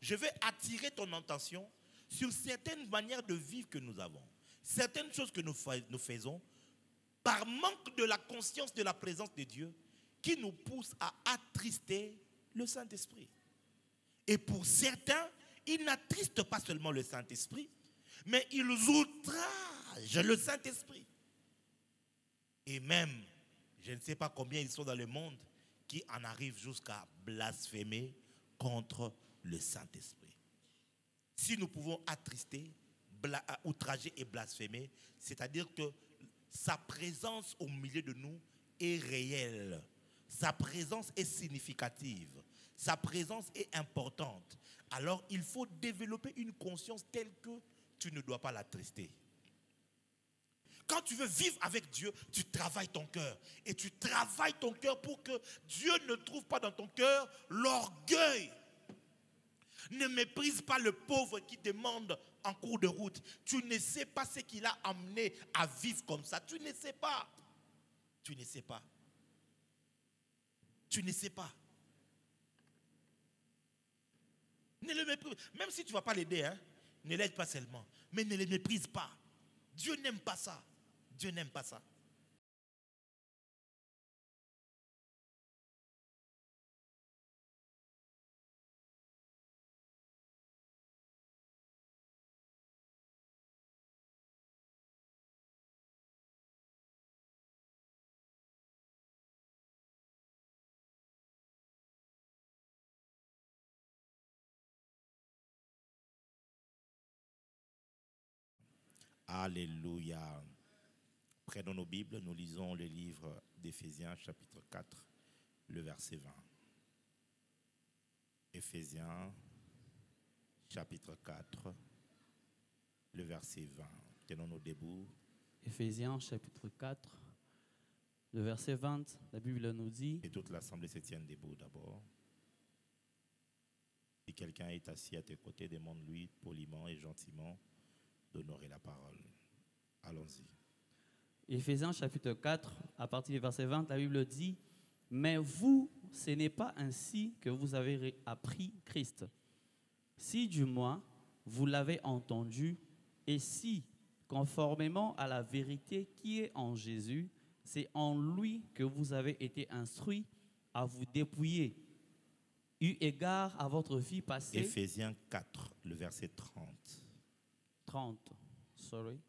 je vais attirer ton attention sur certaines manières de vivre que nous avons, certaines choses que nous faisons par manque de la conscience de la présence de Dieu qui nous pousse à attrister le Saint-Esprit. Et pour certains, ils n'attristent pas seulement le Saint-Esprit, mais ils outragent le Saint-Esprit. Et même, je ne sais pas combien ils sont dans le monde, qui en arrivent jusqu'à blasphémer contre le Saint-Esprit. Si nous pouvons attrister, outrager et blasphémer, c'est-à-dire que sa présence au milieu de nous est réelle. Sa présence est significative. Sa présence est importante. Alors, il faut développer une conscience telle que tu ne dois pas l'attrister. Quand tu veux vivre avec Dieu, tu travailles ton cœur. Et tu travailles ton cœur pour que Dieu ne trouve pas dans ton cœur l'orgueil. Ne méprise pas le pauvre qui demande en cours de route. Tu ne sais pas ce qu'il a amené à vivre comme ça. Tu ne sais pas. Tu ne sais pas. Tu ne sais pas. Ne le méprise. Même si tu ne vas pas l'aider, hein, ne l'aide pas seulement. Mais ne le méprise pas. Dieu n'aime pas ça. Dieu n'aime pas ça. Alléluia. Prenons nos Bibles, nous lisons le livre d'Éphésiens, chapitre 4, le verset 20. Éphésiens, chapitre 4, le verset 20. Tenons-nous debout. Éphésiens, chapitre 4, le verset 20, la Bible nous dit... Et toute l'assemblée se tienne debout d'abord. Si quelqu'un est assis à tes côtés, demande-lui poliment et gentiment d'honorer la parole. Allons-y. Éphésiens chapitre 4, à partir du verset 20, la Bible dit « Mais vous, ce n'est pas ainsi que vous avez appris Christ. Si du moins vous l'avez entendu, et si, conformément à la vérité qui est en Jésus, c'est en lui que vous avez été instruits à vous dépouiller, eu égard à votre vie passée. » Éphésiens 4, le verset 30. 30, sorry.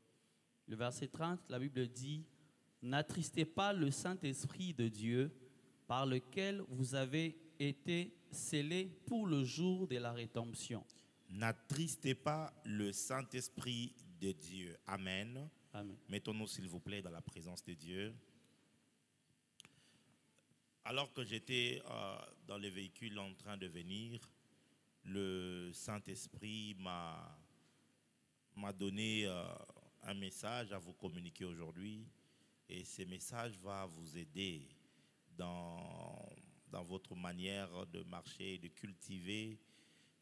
Le verset 30, la Bible dit « N'attristez pas le Saint-Esprit de Dieu, par lequel vous avez été scellés pour le jour de la rédemption. » N'attristez pas le Saint-Esprit de Dieu. Amen. Amen. Mettons-nous, s'il vous plaît, dans la présence de Dieu. Alors que j'étais dans le véhicule en train de venir, le Saint-Esprit m'a donné un message à vous communiquer aujourd'hui. Et ce message va vous aider dans votre manière de marcher, de cultiver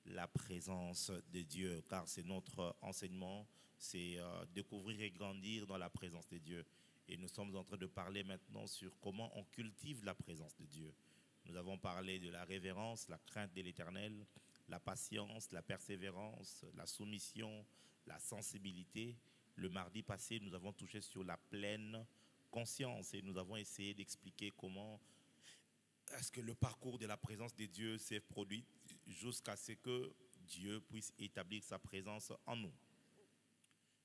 la présence de Dieu. Car c'est notre enseignement, c'est découvrir et grandir dans la présence de Dieu. Et nous sommes en train de parler maintenant sur comment on cultive la présence de Dieu. Nous avons parlé de la révérence, la crainte de l'Éternel, la patience, la persévérance, la soumission, la sensibilité. Le mardi passé, nous avons touché sur la pleine conscience et nous avons essayé d'expliquer comment est-ce que le parcours de la présence de Dieu s'est produit jusqu'à ce que Dieu puisse établir sa présence en nous.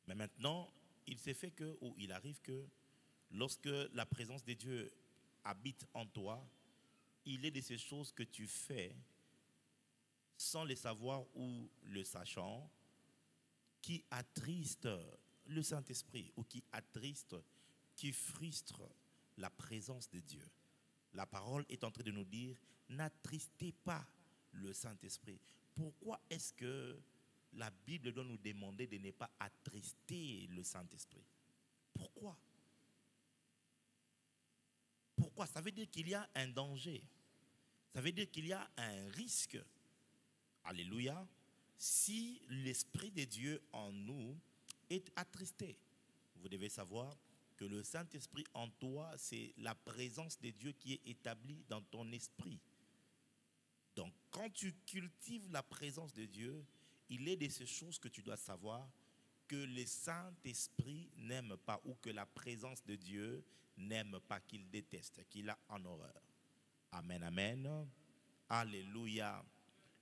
Mais maintenant, il s'est fait que, ou il arrive que, lorsque la présence de Dieu habite en toi, il est de ces choses que tu fais sans le savoir ou le sachant, qui attristent le Saint-Esprit ou qui attristent, qui frustrent la présence de Dieu. La parole est en train de nous dire, n'attristez pas le Saint-Esprit. Pourquoi est-ce que la Bible doit nous demander de ne pas attrister le Saint-Esprit? Pourquoi? Pourquoi? Ça veut dire qu'il y a un danger. Ça veut dire qu'il y a un risque. Alléluia. Si l'Esprit de Dieu en nous est attristé. Vous devez savoir que le Saint-Esprit en toi, c'est la présence de Dieu qui est établie dans ton esprit. Donc, quand tu cultives la présence de Dieu, il est de ces choses que tu dois savoir que le Saint-Esprit n'aime pas ou que la présence de Dieu n'aime pas, qu'il déteste, qu'il a en horreur. Amen, amen. Alléluia.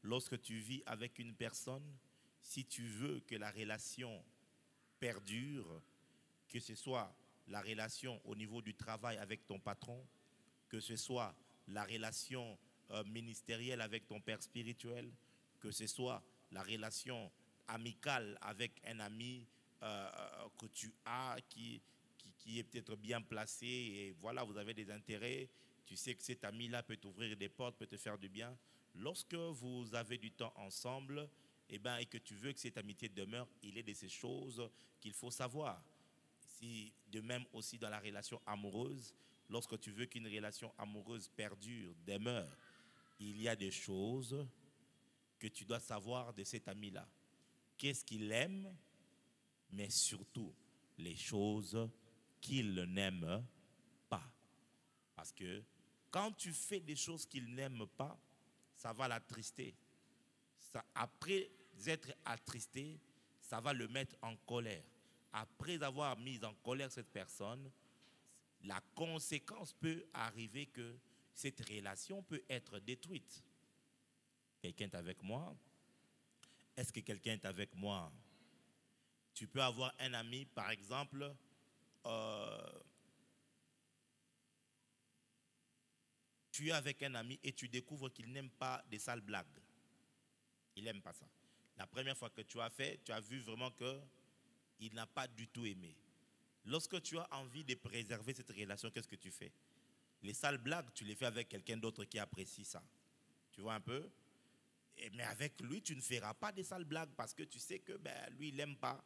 Lorsque tu vis avec une personne, si tu veux que la relation perdure, que ce soit la relation au niveau du travail avec ton patron, que ce soit la relation ministérielle avec ton père spirituel, que ce soit la relation amicale avec un ami que tu as qui est peut-être bien placé et voilà, vous avez des intérêts, tu sais que cet ami-là peut t'ouvrir des portes, peut te faire du bien. Lorsque vous avez du temps ensemble, et que tu veux que cette amitié demeure, il est de ces choses qu'il faut savoir. Si, de même aussi dans la relation amoureuse, lorsque tu veux qu'une relation amoureuse perdure, demeure, il y a des choses que tu dois savoir de cet ami-là. Qu'est-ce qu'il aime, mais surtout les choses qu'il n'aime pas. Parce que quand tu fais des choses qu'il n'aime pas, ça va l'attrister. Après être attristé, ça va le mettre en colère. Après avoir mis en colère cette personne, la conséquence peut arriver que cette relation peut être détruite. Quelqu'un est avec moi? Est-ce que quelqu'un est avec moi? Tu peux avoir un ami, par exemple, tu es avec un ami et tu découvres qu'il n'aime pas des sales blagues. Il n'aime pas ça. La première fois que tu as fait, tu as vu vraiment qu'il n'a pas du tout aimé. Lorsque tu as envie de préserver cette relation, qu'est-ce que tu fais? Les sales blagues, tu les fais avec quelqu'un d'autre qui apprécie ça. Tu vois un peu? Mais avec lui, tu ne feras pas des sales blagues parce que tu sais que lui, il n'aime pas.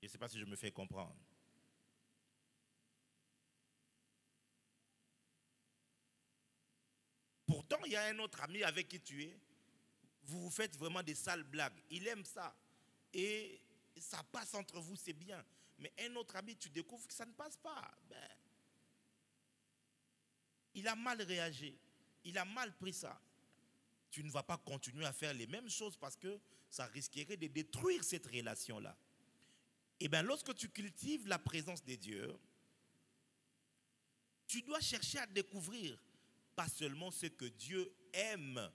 Je ne sais pas si je me fais comprendre. Pourtant, il y a un autre ami avec qui tu es. Vous vous faites vraiment des sales blagues. Il aime ça. Et ça passe entre vous, c'est bien. Mais un autre ami, tu découvres que ça ne passe pas. Il a mal réagi. Il a mal pris ça. Tu ne vas pas continuer à faire les mêmes choses parce que ça risquerait de détruire cette relation-là. Et bien, lorsque tu cultives la présence de Dieu, tu dois chercher à découvrir pas seulement ce que Dieu aime,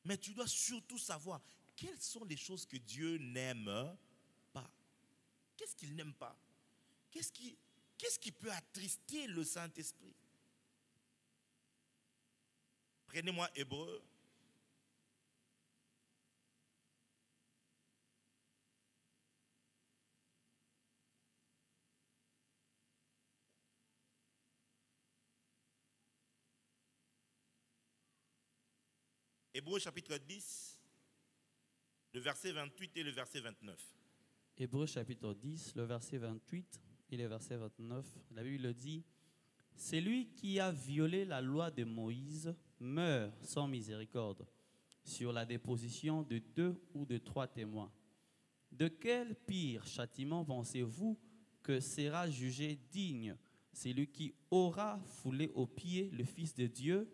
mais tu dois surtout savoir quelles sont les choses que Dieu n'aime pas. Qu'est-ce qu'il n'aime pas? Qu'est-ce qui peut attrister le Saint-Esprit? Prenez-moi Hébreu. Hébreu chapitre 10, le verset 28 et le verset 29. Hébreu chapitre 10, le verset 28 et le verset 29. La Bible dit: celui qui a violé la loi de Moïse meurt sans miséricorde sur la déposition de 2 ou de 3 témoins. De quel pire châtiment pensez-vous que sera jugé digne celui qui aura foulé aux pieds le Fils de Dieu,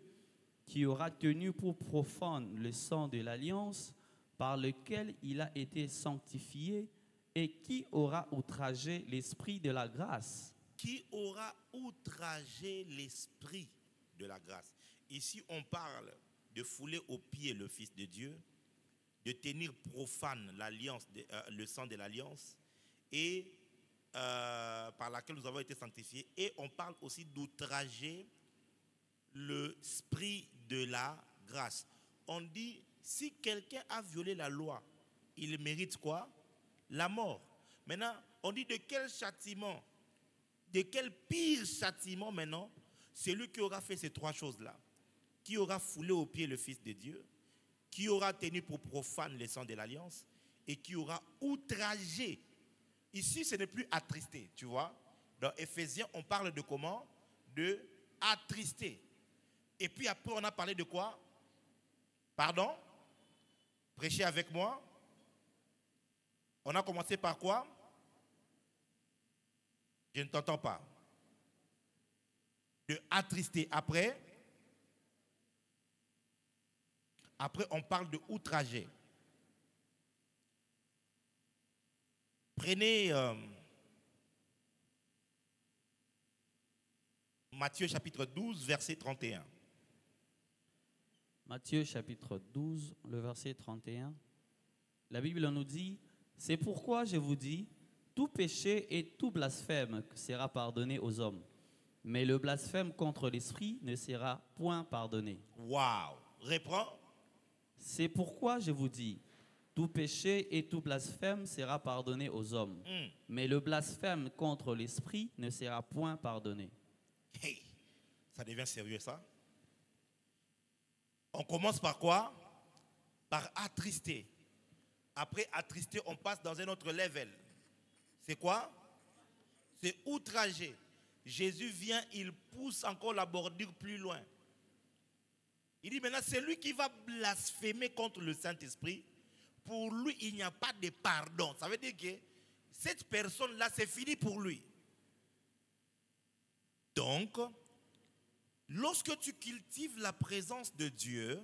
qui aura tenu pour profane le sang de l'alliance par lequel il a été sanctifié, et qui aura outragé l'esprit de la grâce? Qui aura outragé l'esprit de la grâce. Ici, on parle de fouler aux pieds le Fils de Dieu, de tenir profane l'alliance, le sang de l'alliance, et par laquelle nous avons été sanctifiés. Et on parle aussi d'outrager l'esprit de la grâce. On dit, si quelqu'un a violé la loi, il mérite quoi? La mort. Maintenant, on dit de quel châtiment, de quel pire châtiment maintenant, celui qui aura fait ces 3 choses-là, qui aura foulé aux pieds le Fils de Dieu, qui aura tenu pour profane le sang de l'alliance et qui aura outragé. Ici, ce n'est plus attristé, tu vois. Dans Éphésiens, on parle de comment? De attrister. Et puis après, on a parlé de quoi? Pardon? Prêchez avec moi. On a commencé par quoi? Je ne t'entends pas. De attrister. Après? Après, on parle de outrager. Prenez Matthieu chapitre 12, verset 31. Matthieu chapitre 12, le verset 31. La Bible nous dit, c'est pourquoi je vous dis, tout péché et tout blasphème sera pardonné aux hommes, mais le blasphème contre l'Esprit ne sera point pardonné. Waouh! Reprends. C'est pourquoi je vous dis, tout péché et tout blasphème sera pardonné aux hommes, mais le blasphème contre l'Esprit ne sera point pardonné. Hey, ça devient sérieux ça. On commence par quoi? Par attrister. Après attrister, on passe dans un autre level. C'est quoi? C'est outrager. Jésus vient, il pousse encore la bordure plus loin. Il dit maintenant, c'est lui qui va blasphémer contre le Saint-Esprit. Pour lui, il n'y a pas de pardon. Ça veut dire que cette personne-là, c'est fini pour lui. Donc, lorsque tu cultives la présence de Dieu,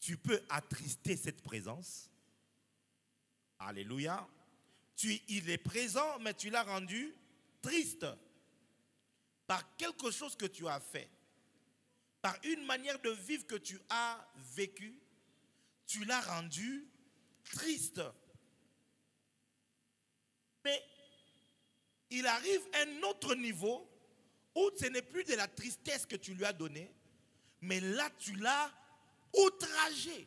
tu peux attrister cette présence. Alléluia. Il est présent, mais tu l'as rendu triste. Par quelque chose que tu as fait. Par une manière de vivre que tu as vécu, tu l'as rendu triste. Mais il arrive un autre niveau où ce n'est plus de la tristesse que tu lui as donnée, mais là tu l'as outragé.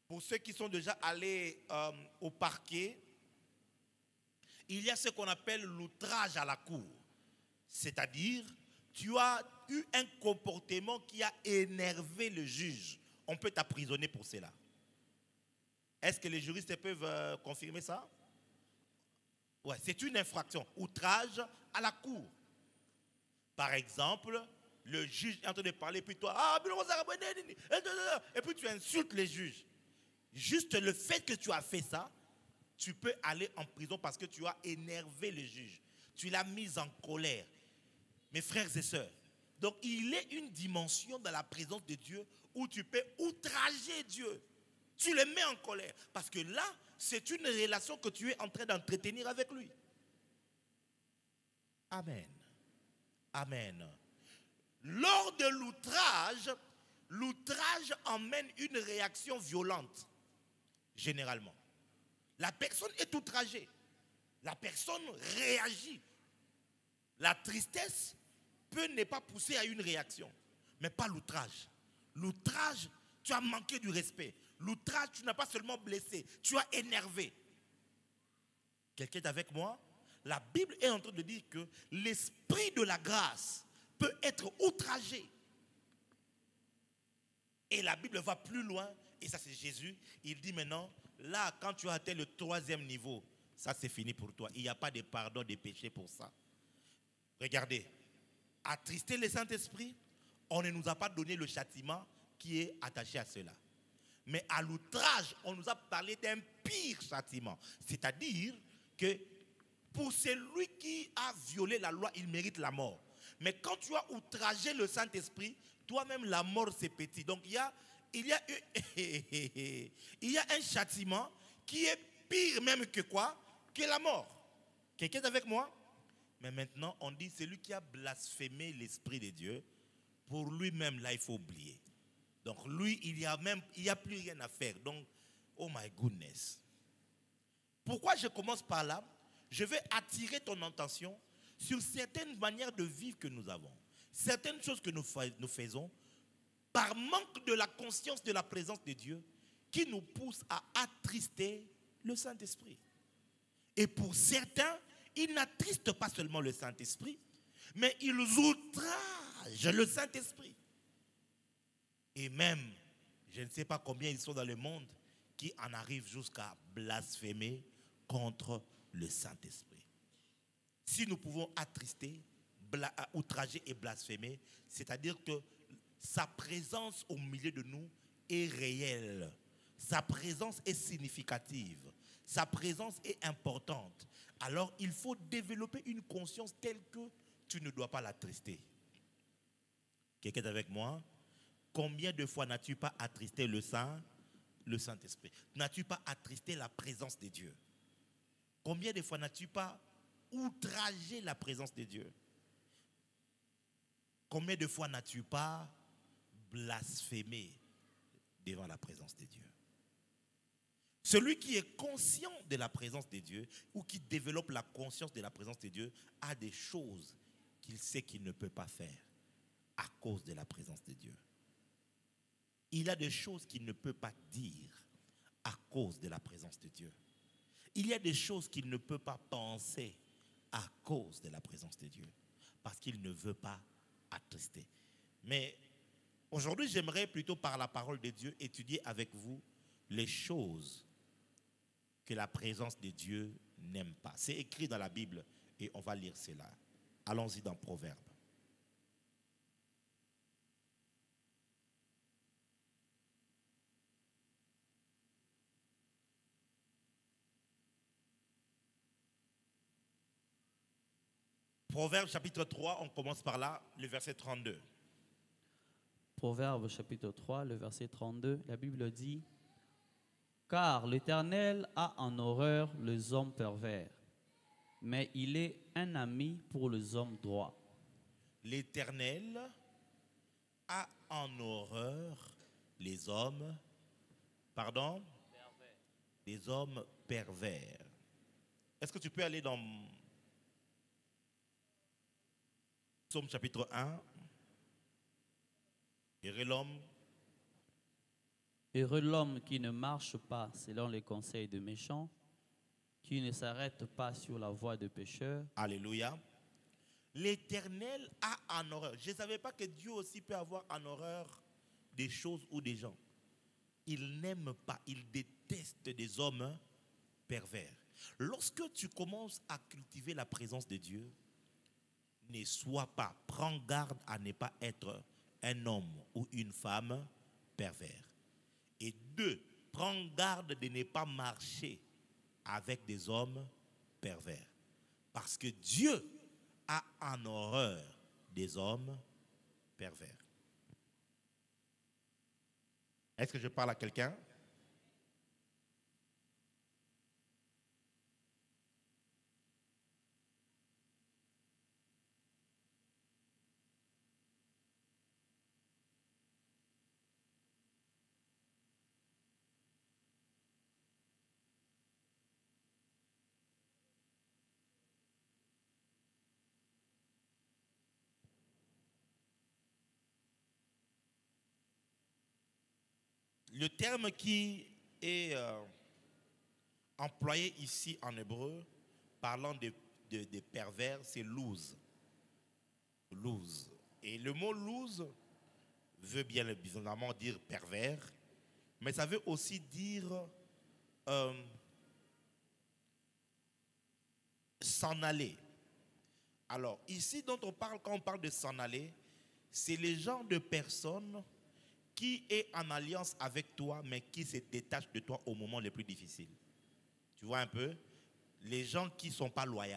Pour ceux qui sont déjà allés au parquet, il y a ce qu'on appelle l'outrage à la cour. C'est-à-dire, tu as eu un comportement qui a énervé le juge. On peut t'emprisonner pour cela. Est-ce que les juristes peuvent confirmer ça? Ouais, c'est une infraction. Outrage à la cour. Par exemple, le juge est en train de parler, puis toi, et puis tu insultes les juges. Juste le fait que tu as fait ça, tu peux aller en prison parce que tu as énervé le juge. Tu l'as mis en colère. Mes frères et sœurs, donc il est une dimension dans la présence de Dieu où tu peux outrager Dieu. Tu le mets en colère. Parce que là, c'est une relation que tu es en train d'entretenir avec lui. Amen. Amen. Lors de l'outrage, l'outrage emmène une réaction violente, généralement. La personne est outragée. La personne réagit. La tristesse peut ne pas pousser à une réaction, mais pas l'outrage. L'outrage, tu as manqué du respect. L'outrage, tu n'as pas seulement blessé, tu as énervé. Quelqu'un est avec moi? La Bible est en train de dire que l'esprit de la grâce peut être outragé. Et la Bible va plus loin, et ça c'est Jésus. Il dit maintenant, là, quand tu as atteint le 3e niveau, ça c'est fini pour toi. Il n'y a pas de pardon des péchés pour ça. Regardez, attrister le Saint-Esprit, on ne nous a pas donné le châtiment qui est attaché à cela. Mais à l'outrage, on nous a parlé d'un pire châtiment. C'est-à-dire que pour celui qui a violé la loi, il mérite la mort. Mais quand tu as outragé le Saint-Esprit, toi-même la mort c'est petit. Donc il y a un châtiment qui est pire même que quoi? Que la mort. Quelqu'un est avec moi? Mais maintenant, on dit celui qui a blasphémé l'Esprit de Dieu, pour lui-même, là, il faut oublier. Donc, lui, il n'y a plus rien à faire. Donc, oh my goodness. Pourquoi je commence par là? Je vais attirer ton attention sur certaines manières de vivre que nous avons. Certaines choses que nous faisons par manque de la conscience de la présence de Dieu qui nous poussent à attrister le Saint-Esprit. Et pour certains, ils n'attristent pas seulement le Saint-Esprit, mais ils outragent le Saint-Esprit. Et même, je ne sais pas combien ils sont dans le monde qui en arrivent jusqu'à blasphémer contre le Saint-Esprit. Si nous pouvons attrister, outrager et blasphémer, c'est-à-dire que sa présence au milieu de nous est réelle. Sa présence est significative. Sa présence est importante. Alors, il faut développer une conscience telle que tu ne dois pas l'attrister. Quelqu'un est avec moi? Combien de fois n'as-tu pas attristé le Saint-Esprit? N'as-tu pas attristé la présence de Dieu? Combien de fois n'as-tu pas outragé la présence de Dieu? Combien de fois n'as-tu pas blasphémé devant la présence de Dieu? Celui qui est conscient de la présence de Dieu ou qui développe la conscience de la présence de Dieu a des choses qu'il sait qu'il ne peut pas faire à cause de la présence de Dieu. Il a des choses qu'il ne peut pas dire à cause de la présence de Dieu. Il y a des choses qu'il ne peut pas penser à cause de la présence de Dieu, parce qu'il ne veut pas attrister. Mais aujourd'hui, j'aimerais plutôt par la parole de Dieu étudier avec vous les choses que la présence de Dieu n'aime pas. C'est écrit dans la Bible et on va lire cela. Allons-y dans Proverbes. Proverbes chapitre 3, on commence par là, le verset 32. Proverbe chapitre 3, le verset 32, la Bible dit: Car l'Éternel a en horreur les hommes pervers, mais il est un ami pour les hommes droits. L'Éternel a en horreur les hommes, pardon, pervers. Les hommes pervers. Est-ce que tu peux aller dans Psaume chapitre 1? Heureux l'homme qui ne marche pas selon les conseils de méchants, qui ne s'arrête pas sur la voie de pécheurs. Alléluia. L'Éternel a en horreur. Je ne savais pas que Dieu aussi peut avoir en horreur des choses ou des gens. Il n'aime pas, il déteste des hommes pervers. Lorsque tu commences à cultiver la présence de Dieu, ne sois pas, prends garde à ne pas être un homme ou une femme pervers. Et 2, prends garde de ne pas marcher avec des hommes pervers. Parce que Dieu a en horreur des hommes pervers. Est-ce que je parle à quelqu'un? Le terme qui est employé ici en hébreu, parlant de pervers, c'est loose. Loose. Et le mot loose veut bien évidemment dire pervers, mais ça veut aussi dire s'en aller. Alors, ici dont on parle, quand on parle de s'en aller, c'est les genres de personnes qui est en alliance avec toi, mais qui se détachent de toi au moment le plus difficile. Tu vois un peu? Les gens qui ne sont pas loyaux.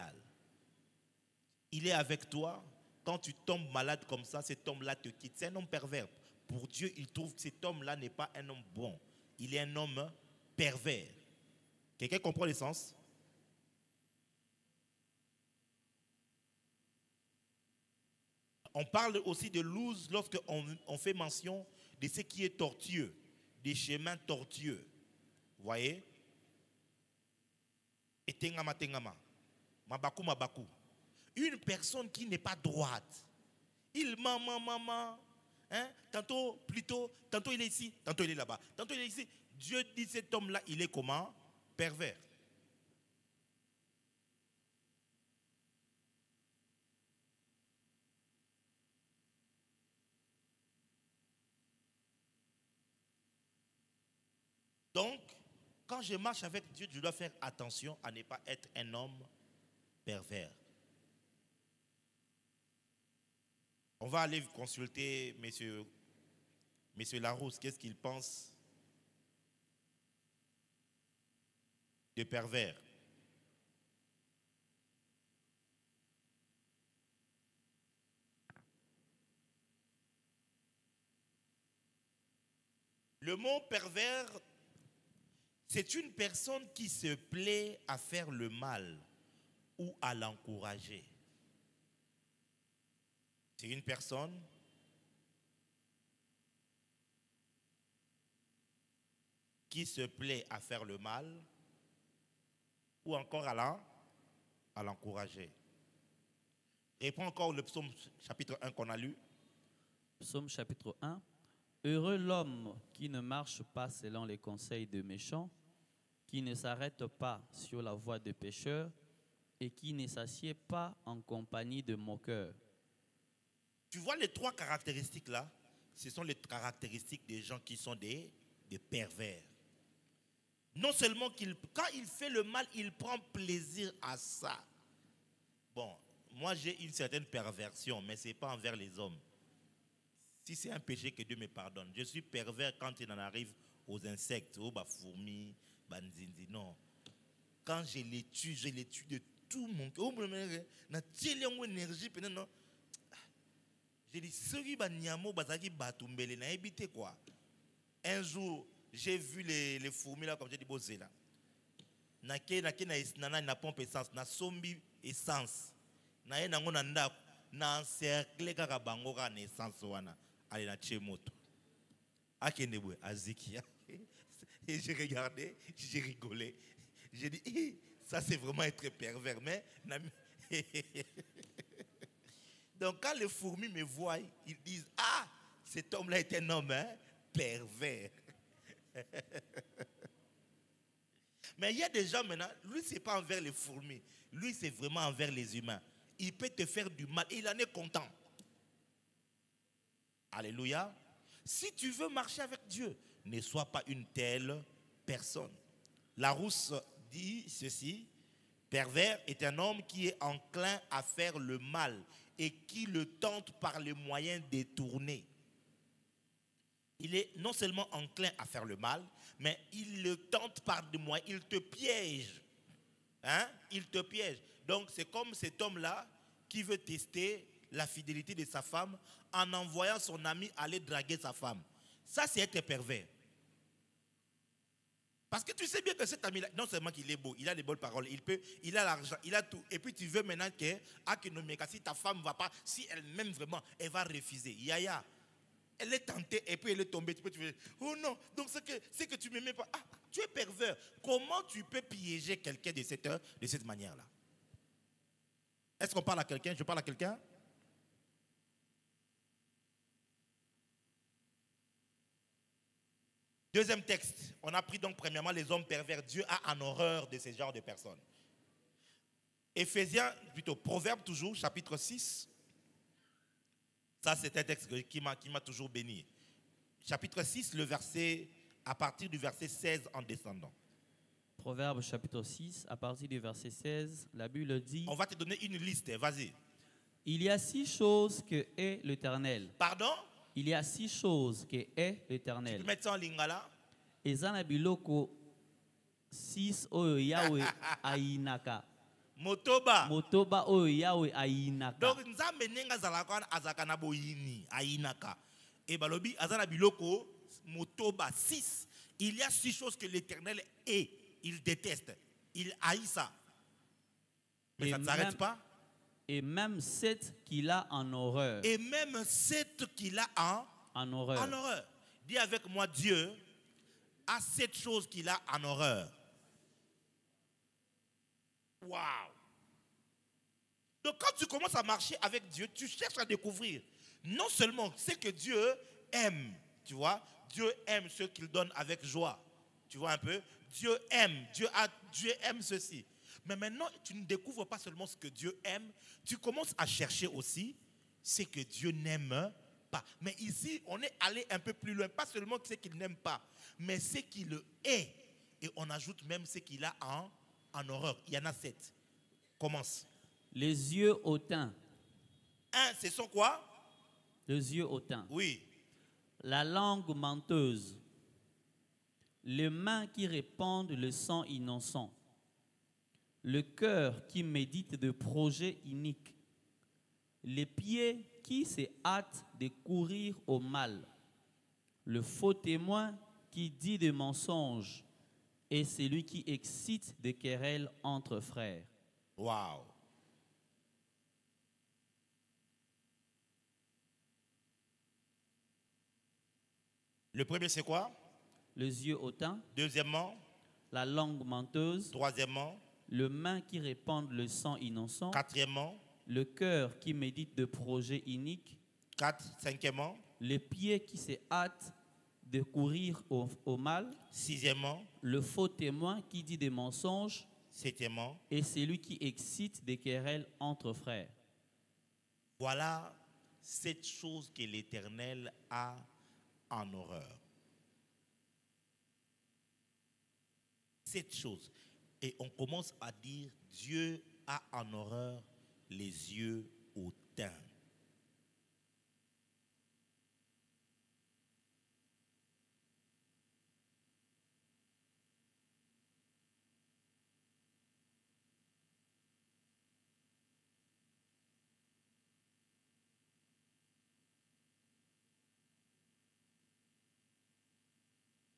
Il est avec toi, quand tu tombes malade comme ça, cet homme-là te quitte. C'est un homme pervers. Pour Dieu, il trouve que cet homme-là n'est pas un homme bon. Il est un homme pervers. Quelqu'un comprend le sens? On parle aussi de loose lorsque on fait mention de ce qui est tortueux, des chemins tortueux. Vous voyez? Et tengama, mabaku. Une personne qui n'est pas droite. Il maman, hein? Tantôt il est ici, tantôt il est là-bas, tantôt il est ici. Dieu dit cet homme-là, il est comment? Pervers. Donc, quand je marche avec Dieu, je dois faire attention à ne pas être un homme pervers. On va aller consulter monsieur Larousse, qu'est-ce qu'il pense de pervers? Le mot pervers, c'est une personne qui se plaît à faire le mal ou à l'encourager. C'est une personne qui se plaît à faire le mal ou encore à l'encourager. Reprends encore le psaume chapitre 1 qu'on a lu. Psaume chapitre 1. Heureux l'homme qui ne marche pas selon les conseils de méchants, qui ne s'arrête pas sur la voie de pécheurs et qui ne s'assied pas en compagnie de moqueurs. Tu vois les trois caractéristiques là, ce sont les caractéristiques des gens qui sont des pervers. Non seulement quand il fait le mal, il prend plaisir à ça. Bon, moi j'ai une certaine perversion, mais ce n'est pas envers les hommes. Si c'est un péché, que Dieu me pardonne. Je suis pervers quand il en arrive aux insectes, aux fourmis, nzinzi. Non. Quand je les tue de tout mon cœur. J'ai dit, quoi. Un jour, j'ai vu les fourmis là, comme j'ai dit, bosé là. Na pompe essence, na sombi essence. Na encerclé kaka bango ka na essence wana. Allez na tchemoto. Akenebwe, azikia. Et j'ai regardé, j'ai rigolé. J'ai dit, ça c'est vraiment être pervers. Mais donc quand les fourmis me voient, ils disent, ah, cet homme-là est un homme pervers. Mais il y a des gens maintenant, lui c'est pas envers les fourmis, lui c'est vraiment envers les humains. Il peut te faire du mal et il en est content. Alléluia. Si tu veux marcher avec Dieu, ne sois pas une telle personne. Larousse dit ceci, pervers est un homme qui est enclin à faire le mal et qui le tente par les moyens détournés. Il est non seulement enclin à faire le mal, mais il le tente par des moyens, il te piège. Hein? Il te piège. Donc c'est comme cet homme-là qui veut tester la fidélité de sa femme en envoyant son ami aller draguer sa femme. Ça, c'est être pervers. Parce que tu sais bien que cet ami-là, non seulement qu'il est beau, il a des bonnes paroles, il a l'argent, il a tout. Et puis tu veux maintenant que, si ta femme ne va pas, si elle m'aime vraiment, elle va refuser. Yaya, elle est tentée et puis elle est tombée. Tu peux dire, oh non, donc c'est que tu ne m'aimais pas. Ah, tu es pervers. Comment tu peux piéger quelqu'un de cette manière-là? Est-ce qu'on parle à quelqu'un? Je parle à quelqu'un? Deuxième texte, on a pris donc premièrement les hommes pervers. Dieu a en horreur de ce genre de personnes. Proverbe toujours, chapitre 6. Ça, c'est un texte qui m'a toujours béni. Chapitre 6, à partir du verset 16 en descendant. Proverbe chapitre 6, à partir du verset 16, la Bible dit... On va te donner une liste, vas-y. Il y a 6 choses que est l'Éternel. Pardon? Il y a 6 choses que est l'Éternel. Tu peux mettre ça en lingala? Ezana biloko 6 oyo Yahweh ainaka. Motoba. Motoba oyo Yahweh ainaka. Donc nzambe nenga zalakwana azaka na boyini ainaka. Et balobi azana biloko motoba 6. Il y a 6 choses que l'Éternel est. Il déteste. Il haït ça. Mais ça ne s'arrête pas. Et même 7 qu'il a en horreur. Et même 7 qu'il a en horreur. En horreur. Dis avec moi, Dieu a 7 choses qu'il a en horreur. Waouh! Donc quand tu commences à marcher avec Dieu, tu cherches à découvrir non seulement ce que Dieu aime, tu vois, Dieu aime ce qu'il donne avec joie. Tu vois un peu? Dieu aime, Dieu aime ceci. Mais maintenant, tu ne découvres pas seulement ce que Dieu aime, tu commences à chercher aussi ce que Dieu n'aime pas. Mais ici, on est allé un peu plus loin, pas seulement ce qu'il n'aime pas, mais ce qu'il est. Et on ajoute même ce qu'il a en horreur. Il y en a 7. Commence. Les yeux hautains. 1, ce sont quoi? Les yeux hautains. Oui. La langue menteuse. Les mains qui répandent le sang innocent. Le cœur qui médite de projets iniques. Les pieds qui se hâtent de courir au mal. Le faux témoin qui dit des mensonges et celui qui excite des querelles entre frères. Waouh. Le premier, c'est quoi? Les yeux hautains, Deuxièmement, la langue menteuse, troisièmement, les mains qui répandent le sang innocent, quatrièmement, le cœur qui médite de projets iniques, cinquièmement, les pieds qui se hâtent de courir au mal, sixièmement, le faux témoin qui dit des mensonges septièmement. et celui qui excite des querelles entre frères. Voilà 7 choses que l'Éternel a en horreur. 7 choses. Et on commence à dire, Dieu a en horreur les yeux hautains.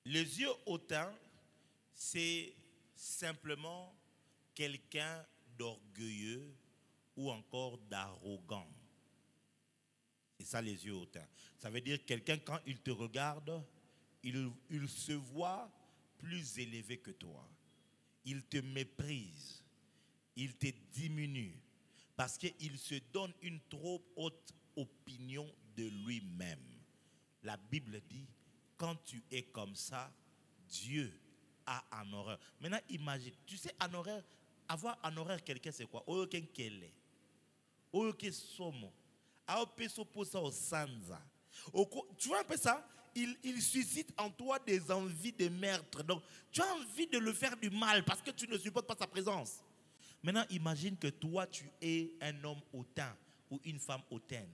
Les yeux hautains, c'est simplement quelqu'un d'orgueilleux ou encore d'arrogant. C'est ça les yeux hautains. Ça veut dire quelqu'un, quand il te regarde, il se voit plus élevé que toi. Il te méprise. Il te diminue. Parce qu'il se donne une trop haute opinion de lui-même. La Bible dit, quand tu es comme ça, Dieu a en horreur. Maintenant, imagine, tu sais, en horreur, avoir en horreur quelqu'un, c'est quoi? Tu vois un peu ça? Il suscite en toi des envies de meurtre. Donc, tu as envie de le faire du mal parce que tu ne supportes pas sa présence. Maintenant, imagine que toi, tu es un homme hautain ou une femme hautaine.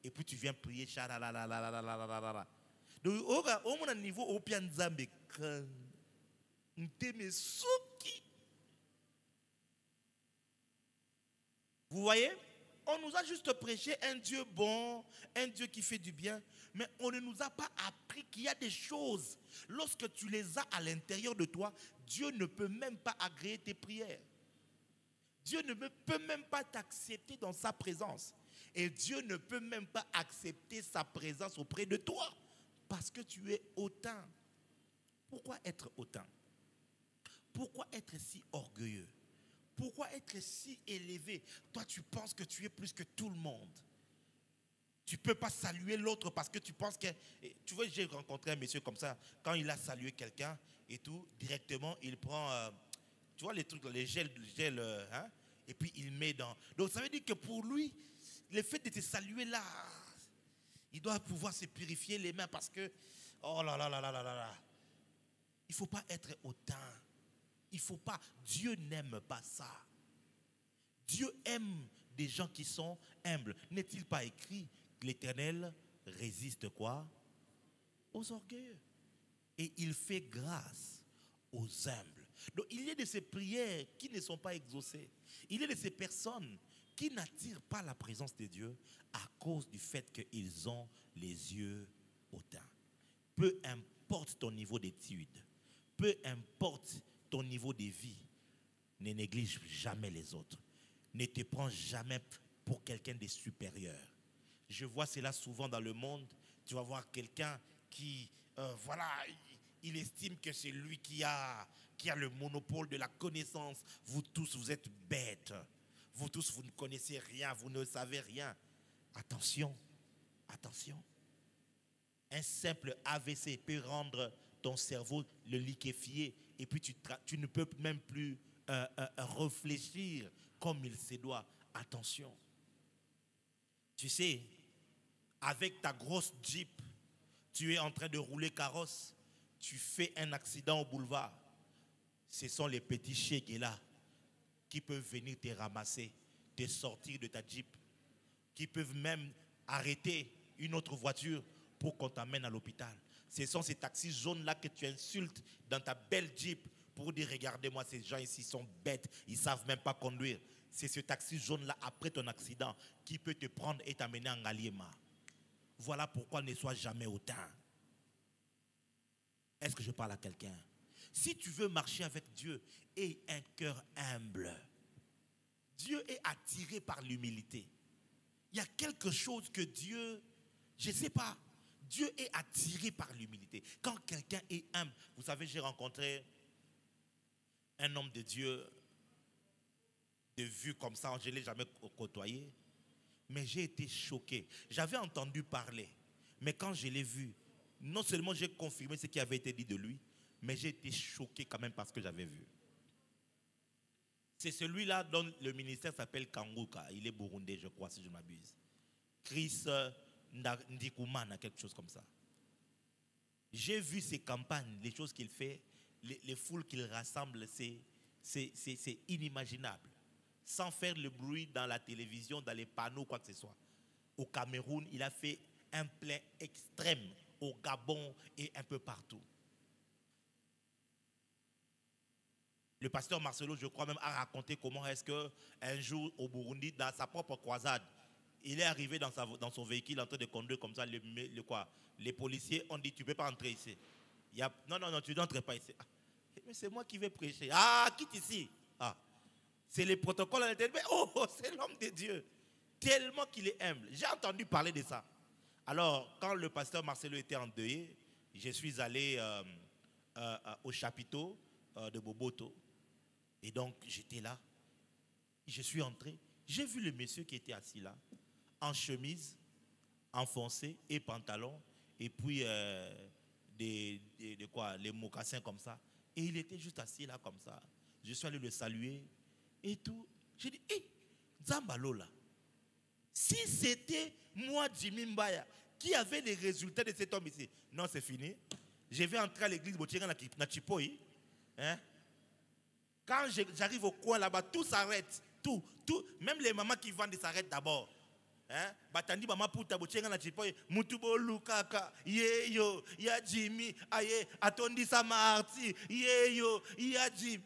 Et puis tu viens prier. Donc, au niveau au pied nzambe, vous voyez, on nous a juste prêché un Dieu bon, un Dieu qui fait du bien, mais on ne nous a pas appris qu'il y a des choses. Lorsque tu les as à l'intérieur de toi, Dieu ne peut même pas agréer tes prières. Dieu ne peut même pas t'accepter dans sa présence. Et Dieu ne peut même pas accepter sa présence auprès de toi. Parce que tu es hautain. Pourquoi être hautain? Pourquoi être si orgueilleux? Pourquoi être si élevé? Toi, tu penses que tu es plus que tout le monde. Tu ne peux pas saluer l'autre parce que tu penses que... Tu vois, j'ai rencontré un monsieur comme ça. Quand il a salué quelqu'un et tout, directement, il prend... tu vois les trucs, les gels hein? Et puis il met dans... Donc ça veut dire que pour lui, le fait de te saluer là, il doit pouvoir se purifier les mains parce que... Oh là là là là là là là. Il ne faut pas être hautain. Il ne faut pas. Dieu n'aime pas ça. Dieu aime des gens qui sont humbles. N'est-il pas écrit que l'Éternel résiste quoi? Aux orgueilleux. Et il fait grâce aux humbles. Donc il y a de ces prières qui ne sont pas exaucées. Il y a de ces personnes qui n'attirent pas la présence de Dieu à cause du fait qu'ils ont les yeux hautains. Peu importe ton niveau d'études, peu importe ton niveau de vie, ne néglige jamais les autres. Ne te prends jamais pour quelqu'un de supérieur. Je vois cela souvent dans le monde. Tu vas voir quelqu'un qui, voilà, il estime que c'est lui qui a le monopole de la connaissance. Vous tous, vous êtes bêtes. Vous tous, vous ne connaissez rien, vous ne savez rien. Attention, attention. Un simple AVC peut rendre ton cerveau le liquéfier et puis tu ne peux même plus réfléchir comme il se doit. Attention. Tu sais, avec ta grosse Jeep, tu es en train de rouler carrosse, tu fais un accident au boulevard. Ce sont les petits chiens qui sont là, qui peuvent venir te ramasser, te sortir de ta Jeep, qui peuvent même arrêter une autre voiture pour qu'on t'amène à l'hôpital. Ce sont ces taxis jaunes-là que tu insultes dans ta belle Jeep pour dire, regardez-moi, ces gens ici sont bêtes, ils ne savent même pas conduire. C'est ce taxi jaune-là, après ton accident, qui peut te prendre et t'amener en Ngaliema. Voilà pourquoi ne sois jamais hautain. Est-ce que je parle à quelqu'un? Si tu veux marcher avec Dieu, aie un cœur humble. Dieu est attiré par l'humilité. Il y a quelque chose que Dieu, je ne sais pas, Dieu est attiré par l'humilité. Quand quelqu'un est humble, vous savez, j'ai rencontré un homme de Dieu, de vue comme ça, je ne l'ai jamais côtoyé, mais j'ai été choqué. J'avais entendu parler, mais quand je l'ai vu, non seulement j'ai confirmé ce qui avait été dit de lui, mais j'ai été choqué quand même par ce que j'avais vu. C'est celui-là dont le ministère s'appelle Kanguka. Il est burundais, je crois, si je ne m'abuse. Chris Ndikoumana, quelque chose comme ça. J'ai vu ses campagnes, les choses qu'il fait, les foules qu'il rassemble, c'est inimaginable. Sans faire le bruit dans la télévision, dans les panneaux, quoi que ce soit. Au Cameroun, il a fait un plein extrême. Au Gabon et un peu partout. Le pasteur Marcelo, je crois même, a raconté comment est-ce qu'un jour au Burundi, dans sa propre croisade, il est arrivé dans son véhicule en train de conduire comme ça. Les policiers ont dit, tu ne peux pas entrer ici. Non, tu n'entres pas ici. Ah, mais c'est moi qui vais prêcher. Ah, quitte ici. Ah, c'est les protocoles à l'intérieur. Mais oh, c'est l'homme de Dieu. Tellement qu'il est humble. J'ai entendu parler de ça. Alors, quand le pasteur Marcelo était endeuillé, je suis allé au chapiteau de Boboto. Et donc, j'étais là. Je suis entré. J'ai vu le monsieur qui était assis là, en chemise, enfoncé et pantalon, et puis les mocassins comme ça. Et il était juste assis là comme ça. Je suis allé le saluer et tout. J'ai dit, hé, Zambalola, si c'était moi, Jimmy Mbaya, qui avait les résultats de cet homme ici, non, c'est fini. Je vais entrer à l'église Botienga na Chipoyi. Hein? Quand j'arrive au coin là-bas, tout s'arrête. Tout. Même les mamans qui vendent s'arrêtent d'abord. Hein? Batandi maman puta Botienga na Chipoyi. Mutubo Lukaka. Yeyo. Ya Jimmy. Aye. Atondi Samarti. Yeyo. Ya Jimmy.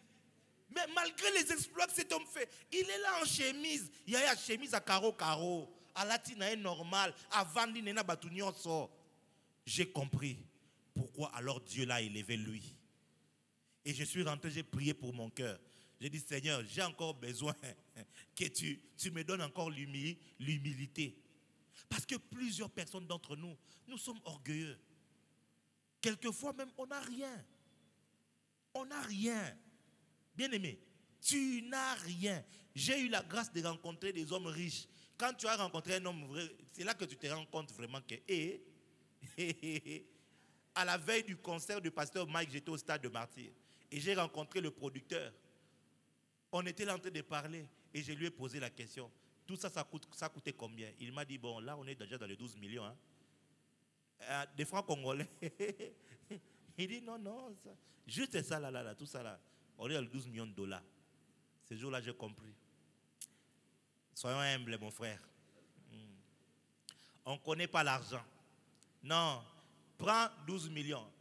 Mais malgré les exploits que cet homme fait, il est là en chemise. Il y a une chemise à carreau. À la tina est normal. Avant d'ina batunion sort. J'ai compris pourquoi alors Dieu l'a élevé lui. Et je suis rentré, j'ai prié pour mon cœur. J'ai dit, Seigneur, j'ai encore besoin que tu me donnes encore l'humilité. Parce que plusieurs personnes d'entre nous, nous sommes orgueilleux. Quelquefois même, on n'a rien. On n'a rien. Bien-aimé, tu n'as rien. J'ai eu la grâce de rencontrer des hommes riches. Quand tu as rencontré un homme vrai, c'est là que tu te rends compte vraiment que... à la veille du concert du pasteur Mike, j'étais au stade de Martyr. Et j'ai rencontré le producteur. On était là en train de parler. Et je lui ai posé la question. Tout ça, ça coûtait combien? Il m'a dit, bon, là, on est déjà dans les 12 millions. Hein. Des francs congolais. Il dit, non, ça, juste ça, là, tout ça, là. On est dans les 12 millions de dollars. Ce jour-là, j'ai compris. Soyons humbles, mon frère. On ne connaît pas l'argent. Non, prends 12 millions.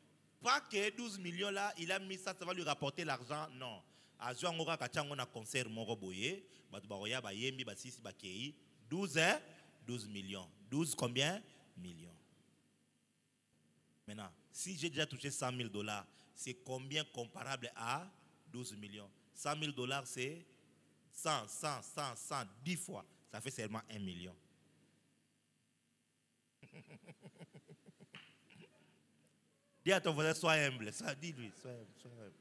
Pas que 12 millions là, il a mis ça, ça va lui rapporter l'argent. Non. A joué en aura kachang on a concert mon roboyer. Baroya ba yembi ba sisi ba kei. 12 millions. 12 combien? Millions. Maintenant, si j'ai déjà touché 100 000 $, c'est combien comparable à 12 millions? 100 000 $, c'est 100, 10 fois. Ça fait seulement 1 million. Dis à ton voisin, sois humble. Ça dit lui, sois humble.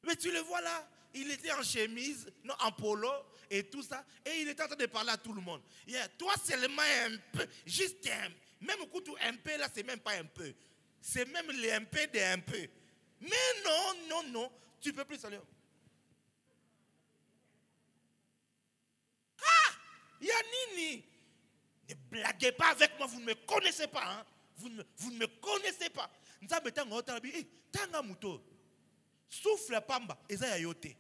Mais tu le vois là, il était en chemise, non, en polo et tout ça, et il était en train de parler à tout le monde. Yeah, toi seulement un peu, juste un peu. Même au coup, un peu là, c'est même pas un peu. C'est même les un peu des un peu. Mais non, tu ne peux plus saluer. Ah, Yanini, ne blaguez pas avec moi, vous ne me connaissez pas. Hein? Vous ne me connaissez pas. Nous avons dit, tanga muto. Souffle pamba, eza ya yote.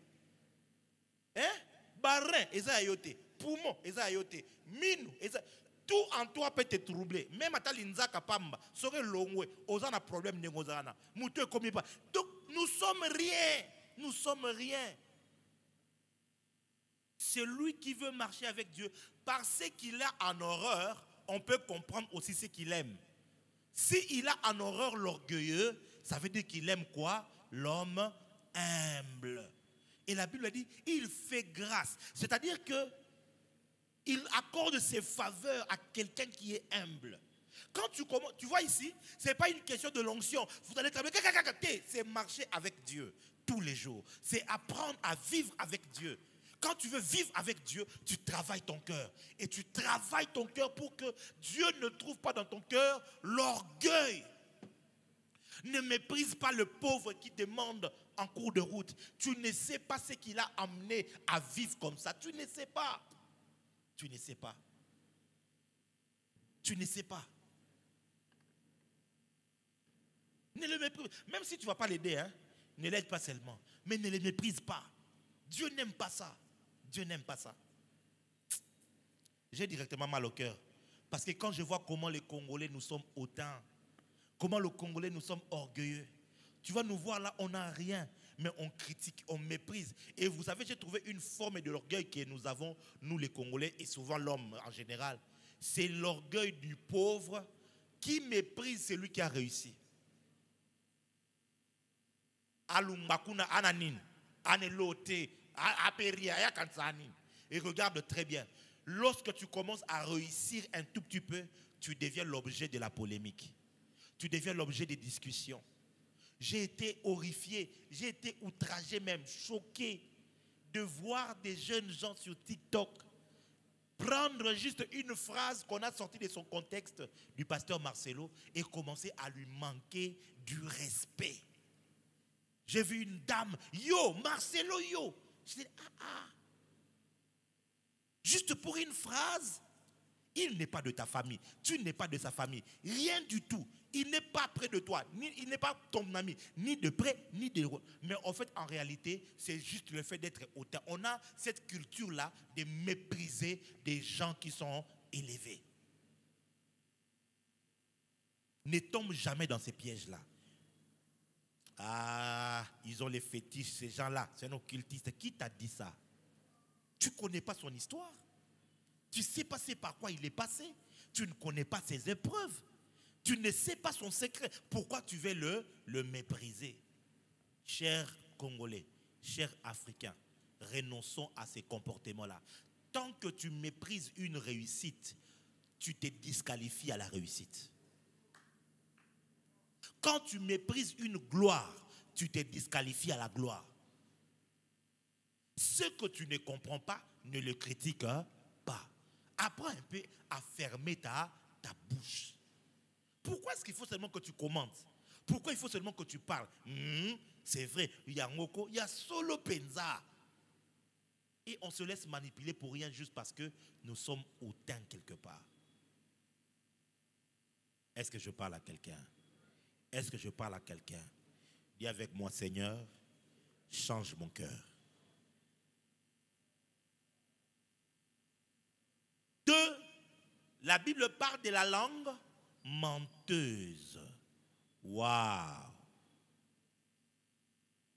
Hein? Barin, eza ya yote. Poumon, eza ya yote. Minu, eza. Tout en toi peut te troubler. Même à l'inzaka pamba, serait longwe, osana problème négozana. Muto comme pas. Donc nous sommes rien. Nous sommes rien. Celui qui veut marcher avec Dieu, parce qu'il a en horreur, on peut comprendre aussi ce qu'il aime. S'il a en horreur l'orgueilleux, ça veut dire qu'il aime quoi? L'homme humble. Et la Bible dit, il fait grâce. C'est-à-dire que il accorde ses faveurs à quelqu'un qui est humble. Quand tu commences, tu vois ici, ce n'est pas une question de l'onction. Vous allez travailler, c'est marcher avec Dieu tous les jours. C'est apprendre à vivre avec Dieu. Quand tu veux vivre avec Dieu, tu travailles ton cœur. Et tu travailles ton cœur pour que Dieu ne trouve pas dans ton cœur l'orgueil. Ne méprise pas le pauvre qui demande en cours de route. Tu ne sais pas ce qu'il a amené à vivre comme ça. Tu ne sais pas. Tu ne sais pas. Tu ne sais pas. Ne le méprise. Même si tu ne vas pas l'aider, hein, ne l'aide pas seulement. Mais ne le méprise pas. Dieu n'aime pas ça. Dieu n'aime pas ça. J'ai directement mal au cœur. Parce que quand je vois comment les Congolais nous sommes hautains, comment les Congolais nous sommes orgueilleux. Tu vas nous voir là, on n'a rien, mais on critique, on méprise. Et vous savez, j'ai trouvé une forme de l'orgueil que nous avons, nous les Congolais, et souvent l'homme en général. C'est l'orgueil du pauvre qui méprise celui qui a réussi. Alummakuna ananin, anelote, aperia, yakansanin. Et regarde très bien. Lorsque tu commences à réussir un tout petit peu, tu deviens l'objet de la polémique. Tu deviens l'objet des discussions. J'ai été horrifié, j'ai été outragé même, choqué de voir des jeunes gens sur TikTok prendre juste une phrase qu'on a sortie de son contexte du pasteur Marcelo et commencer à lui manquer du respect. J'ai vu une dame, yo, Marcelo, yo. Je dis, juste pour une phrase, il n'est pas de ta famille, tu n'es pas de sa famille, rien du tout. Il n'est pas près de toi, il n'est pas ton ami, ni de près, ni de loin. Mais en fait, en réalité, c'est juste le fait d'être hautain. On a cette culture-là de mépriser des gens qui sont élevés. Ne tombe jamais dans ces pièges-là. Ah, ils ont les fétiches, ces gens-là, c'est un occultiste. Qui t'a dit ça? Tu ne connais pas son histoire. Tu ne sais pas par quoi il est passé. Tu ne connais pas ses épreuves. Tu ne sais pas son secret. Pourquoi tu veux le mépriser? Chers Congolais, chers Africains, renonçons à ces comportements-là. Tant que tu méprises une réussite, tu te disqualifies à la réussite. Quand tu méprises une gloire, tu te disqualifies à la gloire. Ce que tu ne comprends pas, ne le critique pas. Apprends un peu à fermer ta bouche. Pourquoi est-ce qu'il faut seulement que tu commentes? Pourquoi il faut seulement que tu parles? C'est vrai, il y a Ngoko, il y a Solo Penza. Et on se laisse manipuler pour rien juste parce que nous sommes hautains quelque part. Est-ce que je parle à quelqu'un? Est-ce que je parle à quelqu'un? Dis avec moi, Seigneur, change mon cœur. 2, la Bible parle de la langue menteuse. Waouh!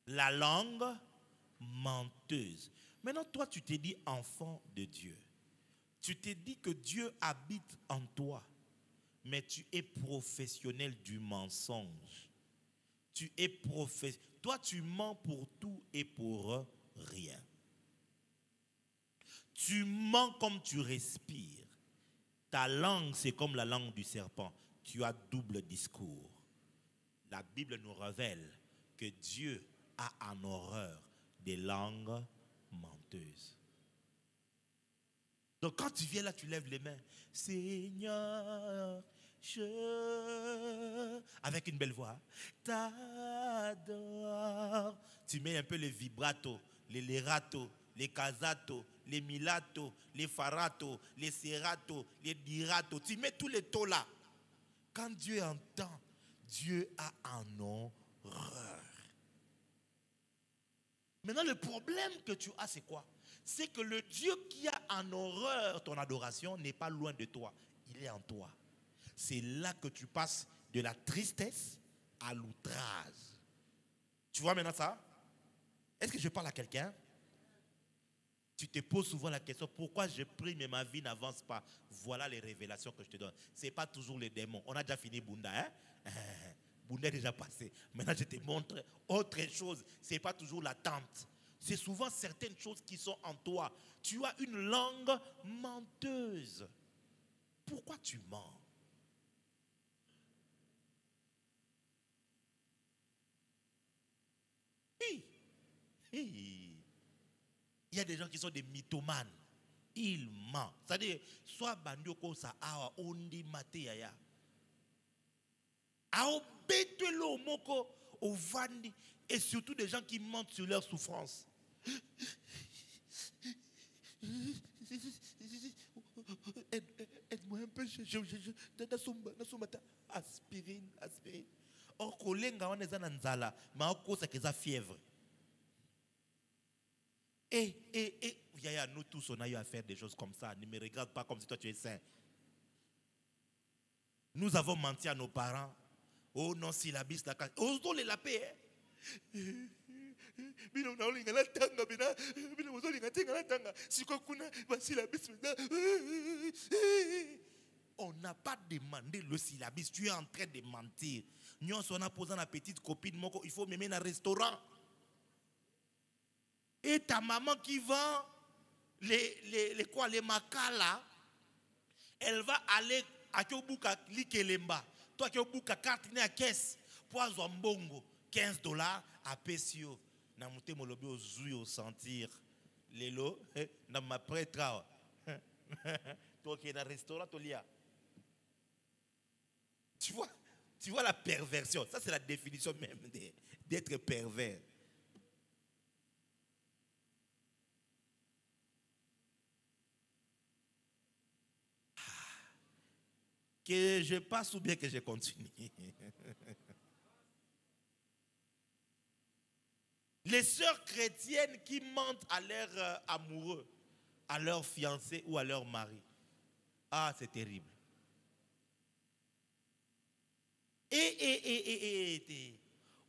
La langue menteuse. Maintenant, toi, tu t'es dit enfant de Dieu. Tu t'es dit que Dieu habite en toi. Mais tu es professionnel du mensonge. Tu es Toi, tu mens pour tout et pour rien. Tu mens comme tu respires. Ta langue, c'est comme la langue du serpent. Tu as double discours. La Bible nous révèle que Dieu a en horreur des langues menteuses. Donc quand tu viens là, tu lèves les mains. Seigneur, avec une belle voix, t'adore. Tu mets un peu les vibratos, les leratos, les casatos, les milatos, les faratos, les serratos, les diratos. Tu mets tous les taux là. Quand Dieu entend, Dieu a en horreur. Maintenant, le problème que tu as, c'est quoi? C'est que le Dieu qui a en horreur ton adoration n'est pas loin de toi. Il est en toi. C'est là que tu passes de la tristesse à l'outrage. Tu vois maintenant ça? Est-ce que je parle à quelqu'un? Tu te poses souvent la question, pourquoi je prie mais ma vie n'avance pas? Voilà les révélations que je te donne. Ce n'est pas toujours les démons. On a déjà fini Bunda, hein? Bouna est déjà passé. Maintenant, je te montre autre chose. Ce n'est pas toujours l'attente. C'est souvent certaines choses qui sont en toi. Tu as une langue menteuse. Pourquoi tu mens? Il y a des gens qui sont des mythomanes. Ils mentent. C'est-à-dire, soit bandioko sa awa ondi mate yaya. Ao betelo moko au vandi. Et surtout des gens qui mentent sur leur souffrance. Aide-moi un peu. Aspirine. Or, kolenga on est en nzala, mais on cause que ça fièvre. Yaya, nous tous, on a eu à faire des choses comme ça. Ne me regarde pas comme si toi tu es saint. Nous avons menti à nos parents. Oh non, syllabis, la case. Oh, on les la paix. On n'a pas demandé le syllabis. Tu es en train de mentir. Nous, on a posé la petite copine. Il faut m'aimer dans un restaurant. Et ta maman qui vend les macas là, elle va aller à Kyobuka Likelemba. Toi qui as carte à caisse pour avoir bongo $15 à Pessio. Na mouté molobi au zui au sentir lelo na ma prêtra. Toi qui es dans le restaurant Tolia. Tu vois la perversion. Ça c'est la définition même d'être pervers. Que je passe ou bien que je continue. Les sœurs chrétiennes qui mentent à leurs amoureux, à leurs fiancés ou à leur mari. Ah, c'est terrible.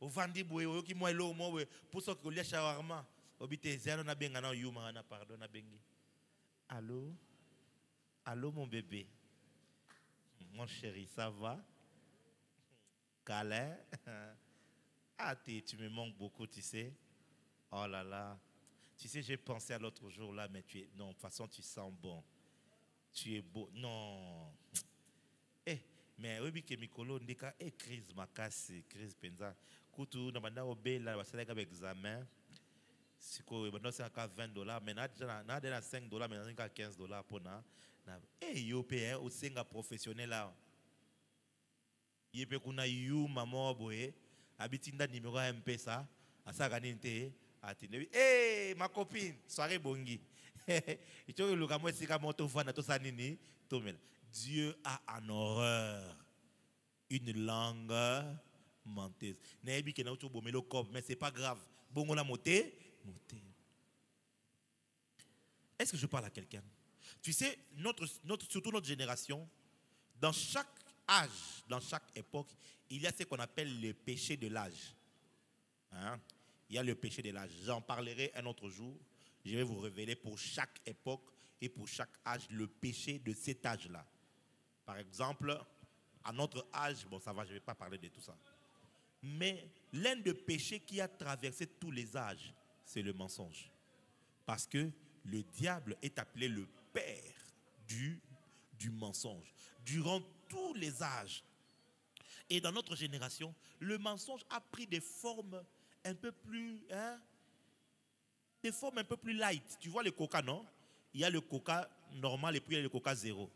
Au vandi boye qui moi lo mo pour ça que le shawarma obité zero na benga na yuma na pardon na bengi. Allô mon bébé. Mon chéri, ça va? Câlin? Ah, tu me manques beaucoup, tu sais. Oh là là. Tu sais, j'ai pensé à l'autre jour là, mais tu es... Non, de toute façon, tu sens bon. Tu es beau. Non. Mais oui, que Mikolo, ndeka, crise makasi, crise penza. Koutou, na banda obe là, c'est avec examen. C'est quoi, maintenant c'est à $20, mais n'a déjà $5, mais n'a $15 pour na. Yo paye au singa professionnel là. Yépe kuna yu maman boye habitinda numéro M-Pesa asa ganinte atinde. Ma copine, soirée bongi. Ito luka mo sika moto fana to sanini to mena. Dieu a en horreur une langue menteuse. Nebi ke na uto bomelo kob, mais c'est pas grave. Bongo la moté. Est-ce que je parle à quelqu'un? Tu sais, surtout notre génération, dans chaque âge, dans chaque époque, il y a ce qu'on appelle le péché de l'âge. Hein? Il y a le péché de l'âge. J'en parlerai un autre jour. Je vais vous révéler pour chaque époque et pour chaque âge le péché de cet âge-là. Par exemple, à notre âge, bon ça va, je ne vais pas parler de tout ça. Mais l'un des péchés qui a traversé tous les âges, c'est le mensonge. Parce que le diable est appelé le père du mensonge. Durant tous les âges. Et dans notre génération, le mensonge a pris des formes un peu plus... des formes un peu plus light. Tu vois le coca, non? Il y a le coca normal et puis il y a le coca zéro.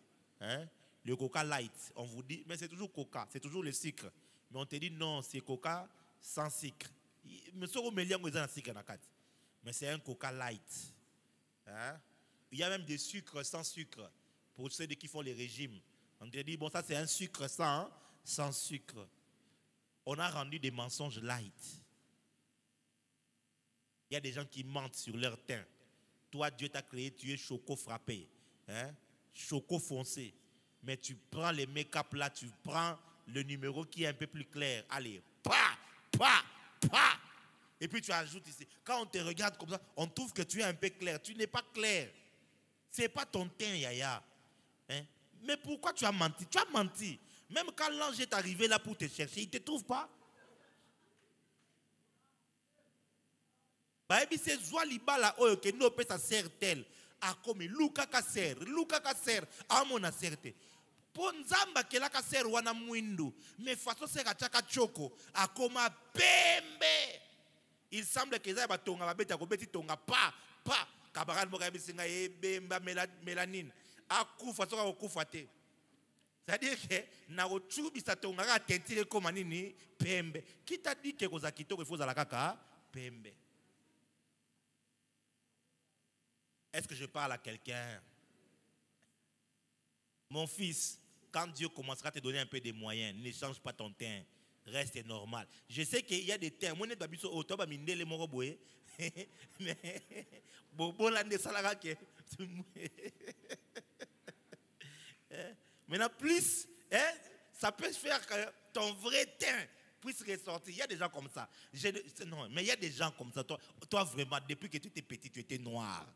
Le coca light, on vous dit, mais c'est toujours coca, c'est toujours le sucre. Mais on te dit non, c'est coca sans sucre. Mais c'est un coca light. Il y a même des sucres sans sucre. Pour ceux qui font les régimes. On te dit, bon, ça c'est un sucre sans sucre. On a rendu des mensonges light. Il y a des gens qui mentent sur leur teint. Toi, Dieu t'a créé, tu es choco frappé. Choco foncé. Mais tu prends les make-up là, tu prends le numéro qui est un peu plus clair. Allez, pa. Et puis tu ajoutes ici. Quand on te regarde comme ça, on trouve que tu es un peu clair. Tu n'es pas clair. Ce n'est pas ton teint, Yaya. Mais pourquoi tu as menti? Tu as menti. Même quand l'ange est arrivé là pour te chercher, il ne te trouve pas. Baebi se zwa libala oyo ke no pe sa ser tel. A komi luka ka ser amona serte. Po nzamba ke la ka ser wana mwindu, me façon ser achaka choko akoma pembe. Il semble que ça va tonga ba beta ko beti tonga pa kabaral mo ka bisinga ebemba mélanine. Akufa soka okufa te. C'est-à-dire que na ochubi sa tonga ka tentile koma nini pembe. Kita dit que koza kitoko faut za la kaka pembe. Est-ce que je parle à quelqu'un? Mon fils, quand Dieu commencera à te donner un peu de moyens, ne change pas ton teint. Reste normal. Je sais qu'il y a des teints. Moi, je suis au mais maintenant, plus, ça peut faire que ton vrai teint puisse ressortir. Il y a des gens comme ça. Non, mais il y a des gens comme ça. Toi vraiment, depuis que tu étais petit, tu étais noir.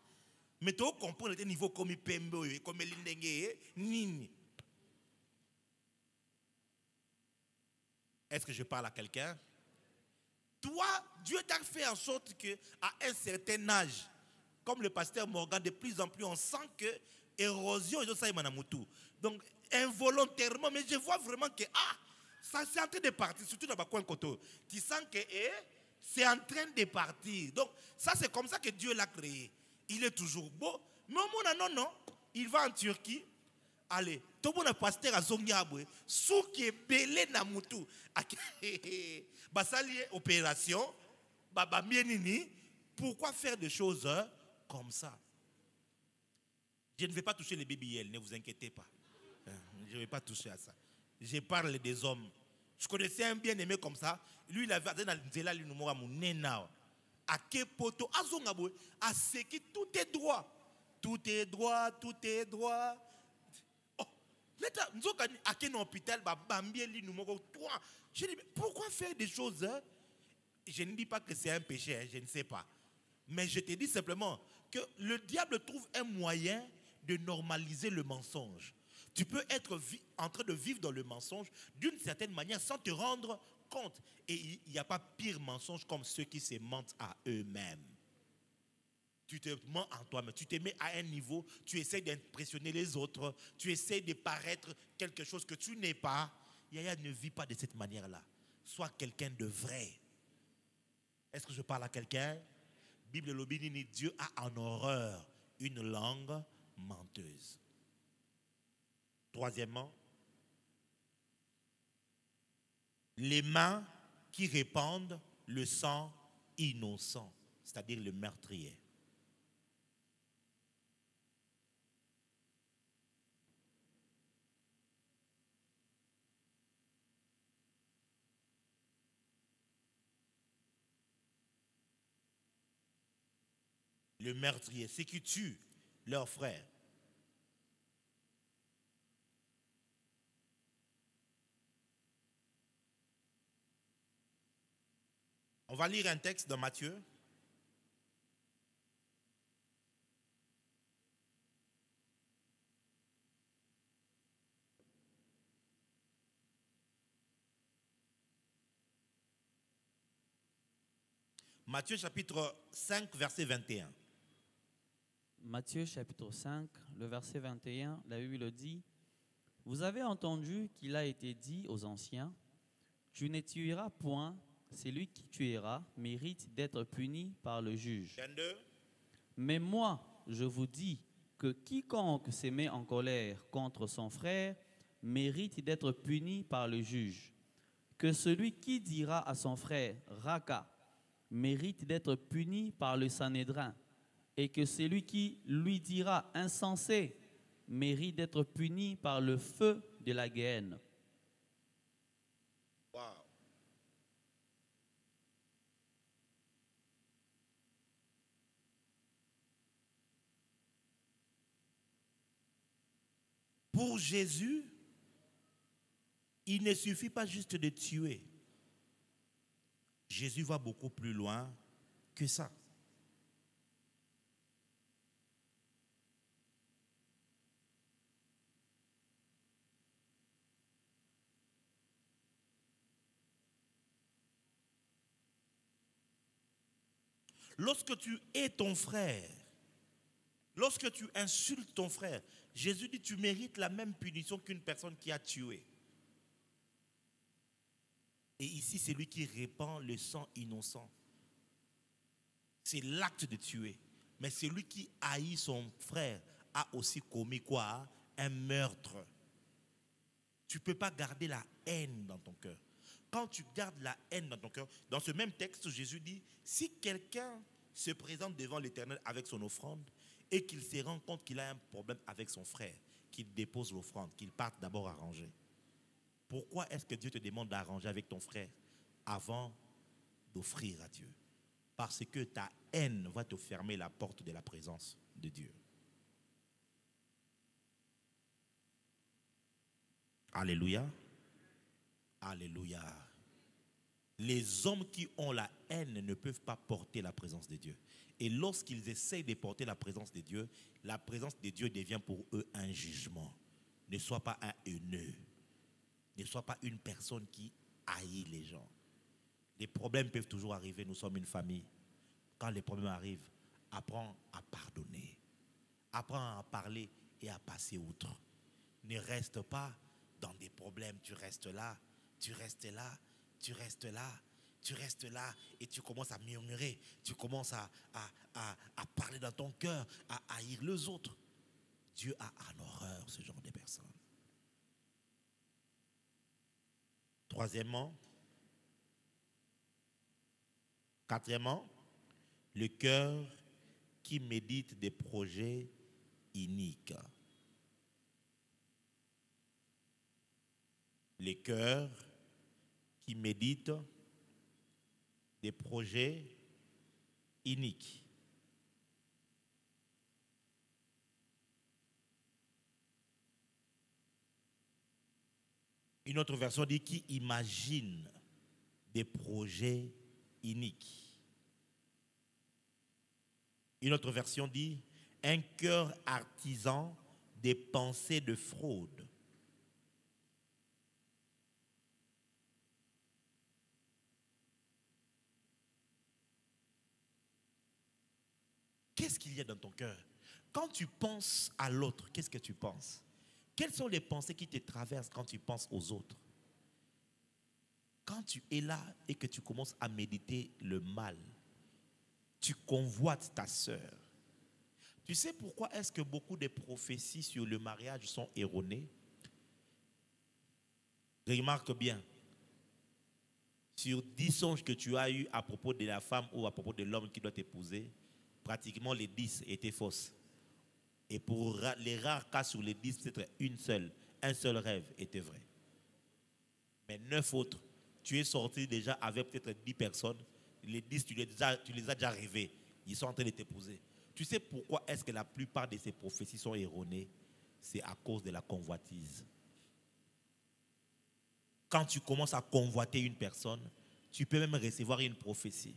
Mais tu comprends le niveau comme Pembo, comme Lindenge, Nini. Est-ce que je parle à quelqu'un? Toi, Dieu t'a fait en sorte qu'à un certain âge, comme le pasteur Morgan, de plus en plus, on sent que érosion, donc involontairement, mais je vois vraiment que ça c'est en train de partir, surtout dans le coin côté. Tu sens que c'est en train de partir. Donc ça c'est comme ça que Dieu l'a créé. Il est toujours beau. Mais au monde, non. Il va en Turquie. Allez, tout le monde a pasteur à Zongiabwe. Sou qui est belé na mutu. Basali opération. Baba mienini. Pourquoi faire des choses comme ça? Je ne vais pas toucher les BBL, ne vous inquiétez pas. Je ne vais pas toucher à ça. Je parle des hommes. Je connaissais un bien-aimé comme ça. Lui, il avait à Kepoto, à Zongabwe, à ce qui tout est droit. Tout est droit, tout est droit. Oh, à quel hôpital, je dis, pourquoi faire des choses? Je ne dis pas que c'est un péché, je ne sais pas. Mais je te dis simplement que le diable trouve un moyen de normaliser le mensonge. Tu peux être en train de vivre dans le mensonge d'une certaine manière sans te rendre compte. Et il n'y a pas pire mensonge comme ceux qui se mentent à eux-mêmes. Tu te mens en toi-même, tu te mets à un niveau, tu essaies d'impressionner les autres, tu essaies de paraître quelque chose que tu n'es pas. Yaya ne vit pas de cette manière-là. Sois quelqu'un de vrai. Est-ce que je parle à quelqu'un? Bible Lobinini, Dieu a en horreur une langue menteuse. Troisièmement, les mains qui répandent le sang innocent, c'est-à-dire le meurtrier. Le meurtrier, c'est qui tue leurs frères. On va lire un texte dans Matthieu. Matthieu chapitre 5, verset 21. Matthieu chapitre 5, le verset 21, la Bible dit: Vous avez entendu qu'il a été dit aux anciens, tu ne tueras point, celui qui tuera mérite d'être puni par le juge. 22. Mais moi, je vous dis que quiconque se met en colère contre son frère mérite d'être puni par le juge. Que celui qui dira à son frère Raka mérite d'être puni par le Sanhédrin. Et que celui qui lui dira insensé mérite d'être puni par le feu de la Guéhenne. Wow. Pour Jésus, il ne suffit pas juste de tuer. Jésus va beaucoup plus loin que ça. Lorsque tu hais ton frère, lorsque tu insultes ton frère, Jésus dit tu mérites la même punition qu'une personne qui a tué. Et ici, c'est lui qui répand le sang innocent. C'est l'acte de tuer. Mais celui qui haït son frère a aussi commis quoi? Un meurtre. Tu ne peux pas garder la haine dans ton cœur. Quand tu gardes la haine dans ton cœur, dans ce même texte, Jésus dit, si quelqu'un se présente devant l'Éternel avec son offrande et qu'il se rend compte qu'il a un problème avec son frère, qu'il dépose l'offrande, qu'il parte d'abord arranger. Pourquoi est-ce que Dieu te demande d'arranger avec ton frère avant d'offrir à Dieu? Parce que ta haine va te fermer la porte de la présence de Dieu. Alléluia. Alléluia. Les hommes qui ont la haine ne peuvent pas porter la présence de Dieu. Et lorsqu'ils essayent de porter la présence de Dieu, la présence de Dieu devient pour eux un jugement. Ne sois pas un haineux. Ne sois pas une personne qui haït les gens. Les problèmes peuvent toujours arriver, nous sommes une famille. Quand les problèmes arrivent, apprends à pardonner. Apprends à parler et à passer outre. Ne reste pas dans des problèmes, tu restes là, tu restes là, tu restes là, tu restes là et tu commences à murmurer, tu commences à parler dans ton cœur, à haïr les autres. Dieu a en horreur ce genre de personnes. Quatrièmement, le cœur qui médite des projets iniques. Les cœurs qui méditent des projets iniques. Une autre version dit qui imagine des projets iniques. Une autre version dit un cœur artisan des pensées de fraude. Qu'est-ce qu'il y a dans ton cœur? Quand tu penses à l'autre, qu'est-ce que tu penses? Quelles sont les pensées qui te traversent quand tu penses aux autres? Quand tu es là et que tu commences à méditer le mal, tu convoites ta sœur. Tu sais pourquoi est-ce que beaucoup de prophéties sur le mariage sont erronées? Remarque bien, sur 10 songes que tu as eus à propos de la femme ou à propos de l'homme qui doit t'épouser, pratiquement les 10 étaient fausses. Et pour les rares cas sur les 10, peut-être un seul rêve était vrai. Mais 9 autres, tu es sorti déjà avec peut-être 10 personnes, les 10, tu les as déjà rêvés. Ils sont en train de t'épouser. Tu sais pourquoi est-ce que la plupart de ces prophéties sont erronées? C'est à cause de la convoitise. Quand tu commences à convoiter une personne, tu peux même recevoir une prophétie.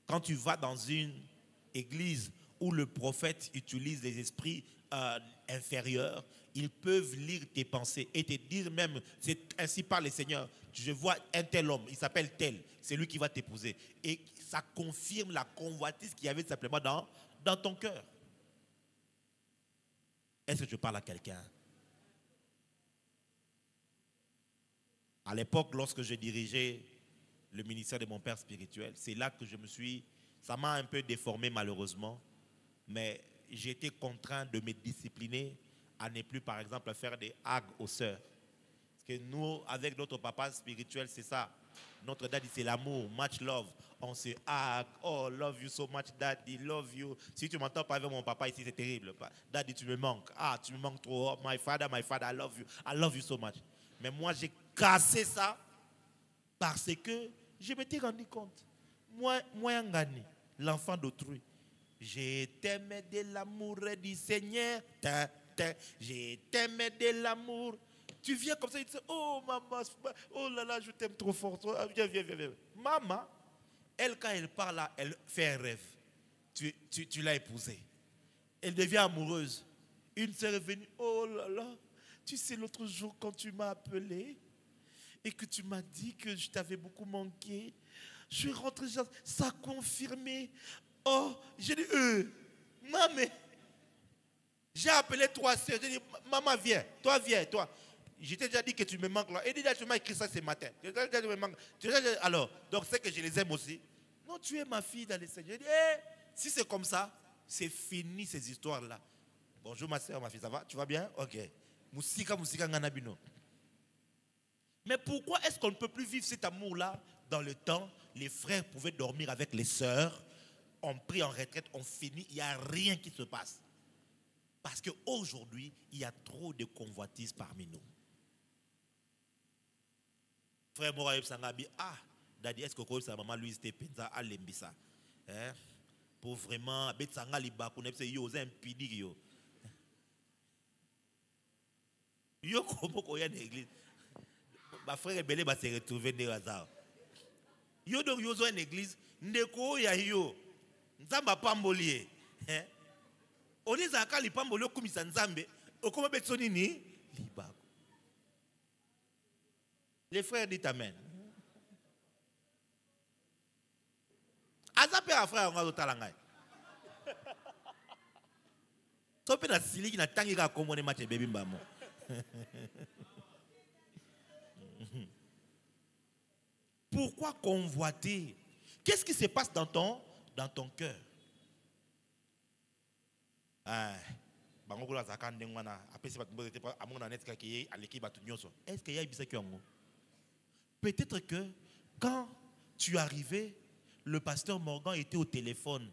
Quand tu vas dans une église où le prophète utilise les esprits inférieurs, ils peuvent lire tes pensées et te dire même, c'est ainsi par le Seigneur, je vois un tel homme, il s'appelle tel, c'est lui qui va t'épouser. Et ça confirme la convoitise qu'il y avait simplement dans ton cœur. Est-ce que je parle à quelqu'un? À l'époque, lorsque je dirigeais le ministère de mon père spirituel, c'est là que ça m'a un peu déformé malheureusement, mais j'ai été contraint de me discipliner à ne plus, par exemple, faire des hags aux sœurs. Parce que nous, avec notre papa spirituel, c'est ça. Notre daddy, c'est l'amour, much love. On se hag, oh, love you so much, daddy, love you. Si tu m'entends pas avec mon papa ici, c'est terrible. Daddy, tu me manques. Ah, tu me manques trop. Oh, my father, I love you so much. Mais moi, j'ai cassé ça parce que je m'étais rendu compte. Moi, Ngani, l'enfant d'autrui, j'ai t'aimé de l'amour du Seigneur. J'ai t'aimé de l'amour. Tu viens comme ça, il te dit, oh maman, oh là là, je t'aime trop fort. Viens. Maman, elle, quand elle parle là, elle fait un rêve. Tu l'as épousée. Elle devient amoureuse. Une sœur est venue, oh là là, tu sais l'autre jour quand tu m'as appelé et que tu m'as dit que je t'avais beaucoup manqué, Je suis rentré, ça a confirmé. Oh, j'ai dit, maman, j'ai appelé 3 sœurs. J'ai dit, maman, viens, toi. Je t'ai déjà dit que tu me manques là. Et déjà, tu m'as écrit ça ce matin. Tu me manques. Alors, donc c'est que je les aime aussi. Non, tu es ma fille dans les Seigneur. J'ai dit, si c'est comme ça, c'est fini ces histoires-là. Bonjour ma soeur, ma fille, ça va? Tu vas bien? Ok. Musika, nganabino. Mais pourquoi est-ce qu'on ne peut plus vivre cet amour-là dans le temps? Les frères pouvaient dormir avec les sœurs. On prie en retraite, on finit, il n'y a rien qui se passe. Parce qu'aujourd'hui, il y a trop de convoitises parmi nous. Frère Moraïb Sangabi, Daddy, est-ce que sa maman Louise Tepenza a l'embissa? Pour vraiment, Betsanga Libakou, yo, c'est un pidi yo. Yo, comment il y a une église? Ma frère Belé va se retrouver dans le hasard. Yo, donc, yo, une église, ndeko ya yo. Nzamba pambolier. On est à Kali pambolio comme ça nzambe. Au comment betsoni ni Libakou. Les frères disent amen. Azape a frère on a talangay. Sope na sili qui na tangi ka komone match baby mbamo. Pourquoi convoiter? Qu'est-ce qui se passe dans ton cœur? Est-ce qu'il y a peut-être que quand tu arrivais, le pasteur Morgan était au téléphone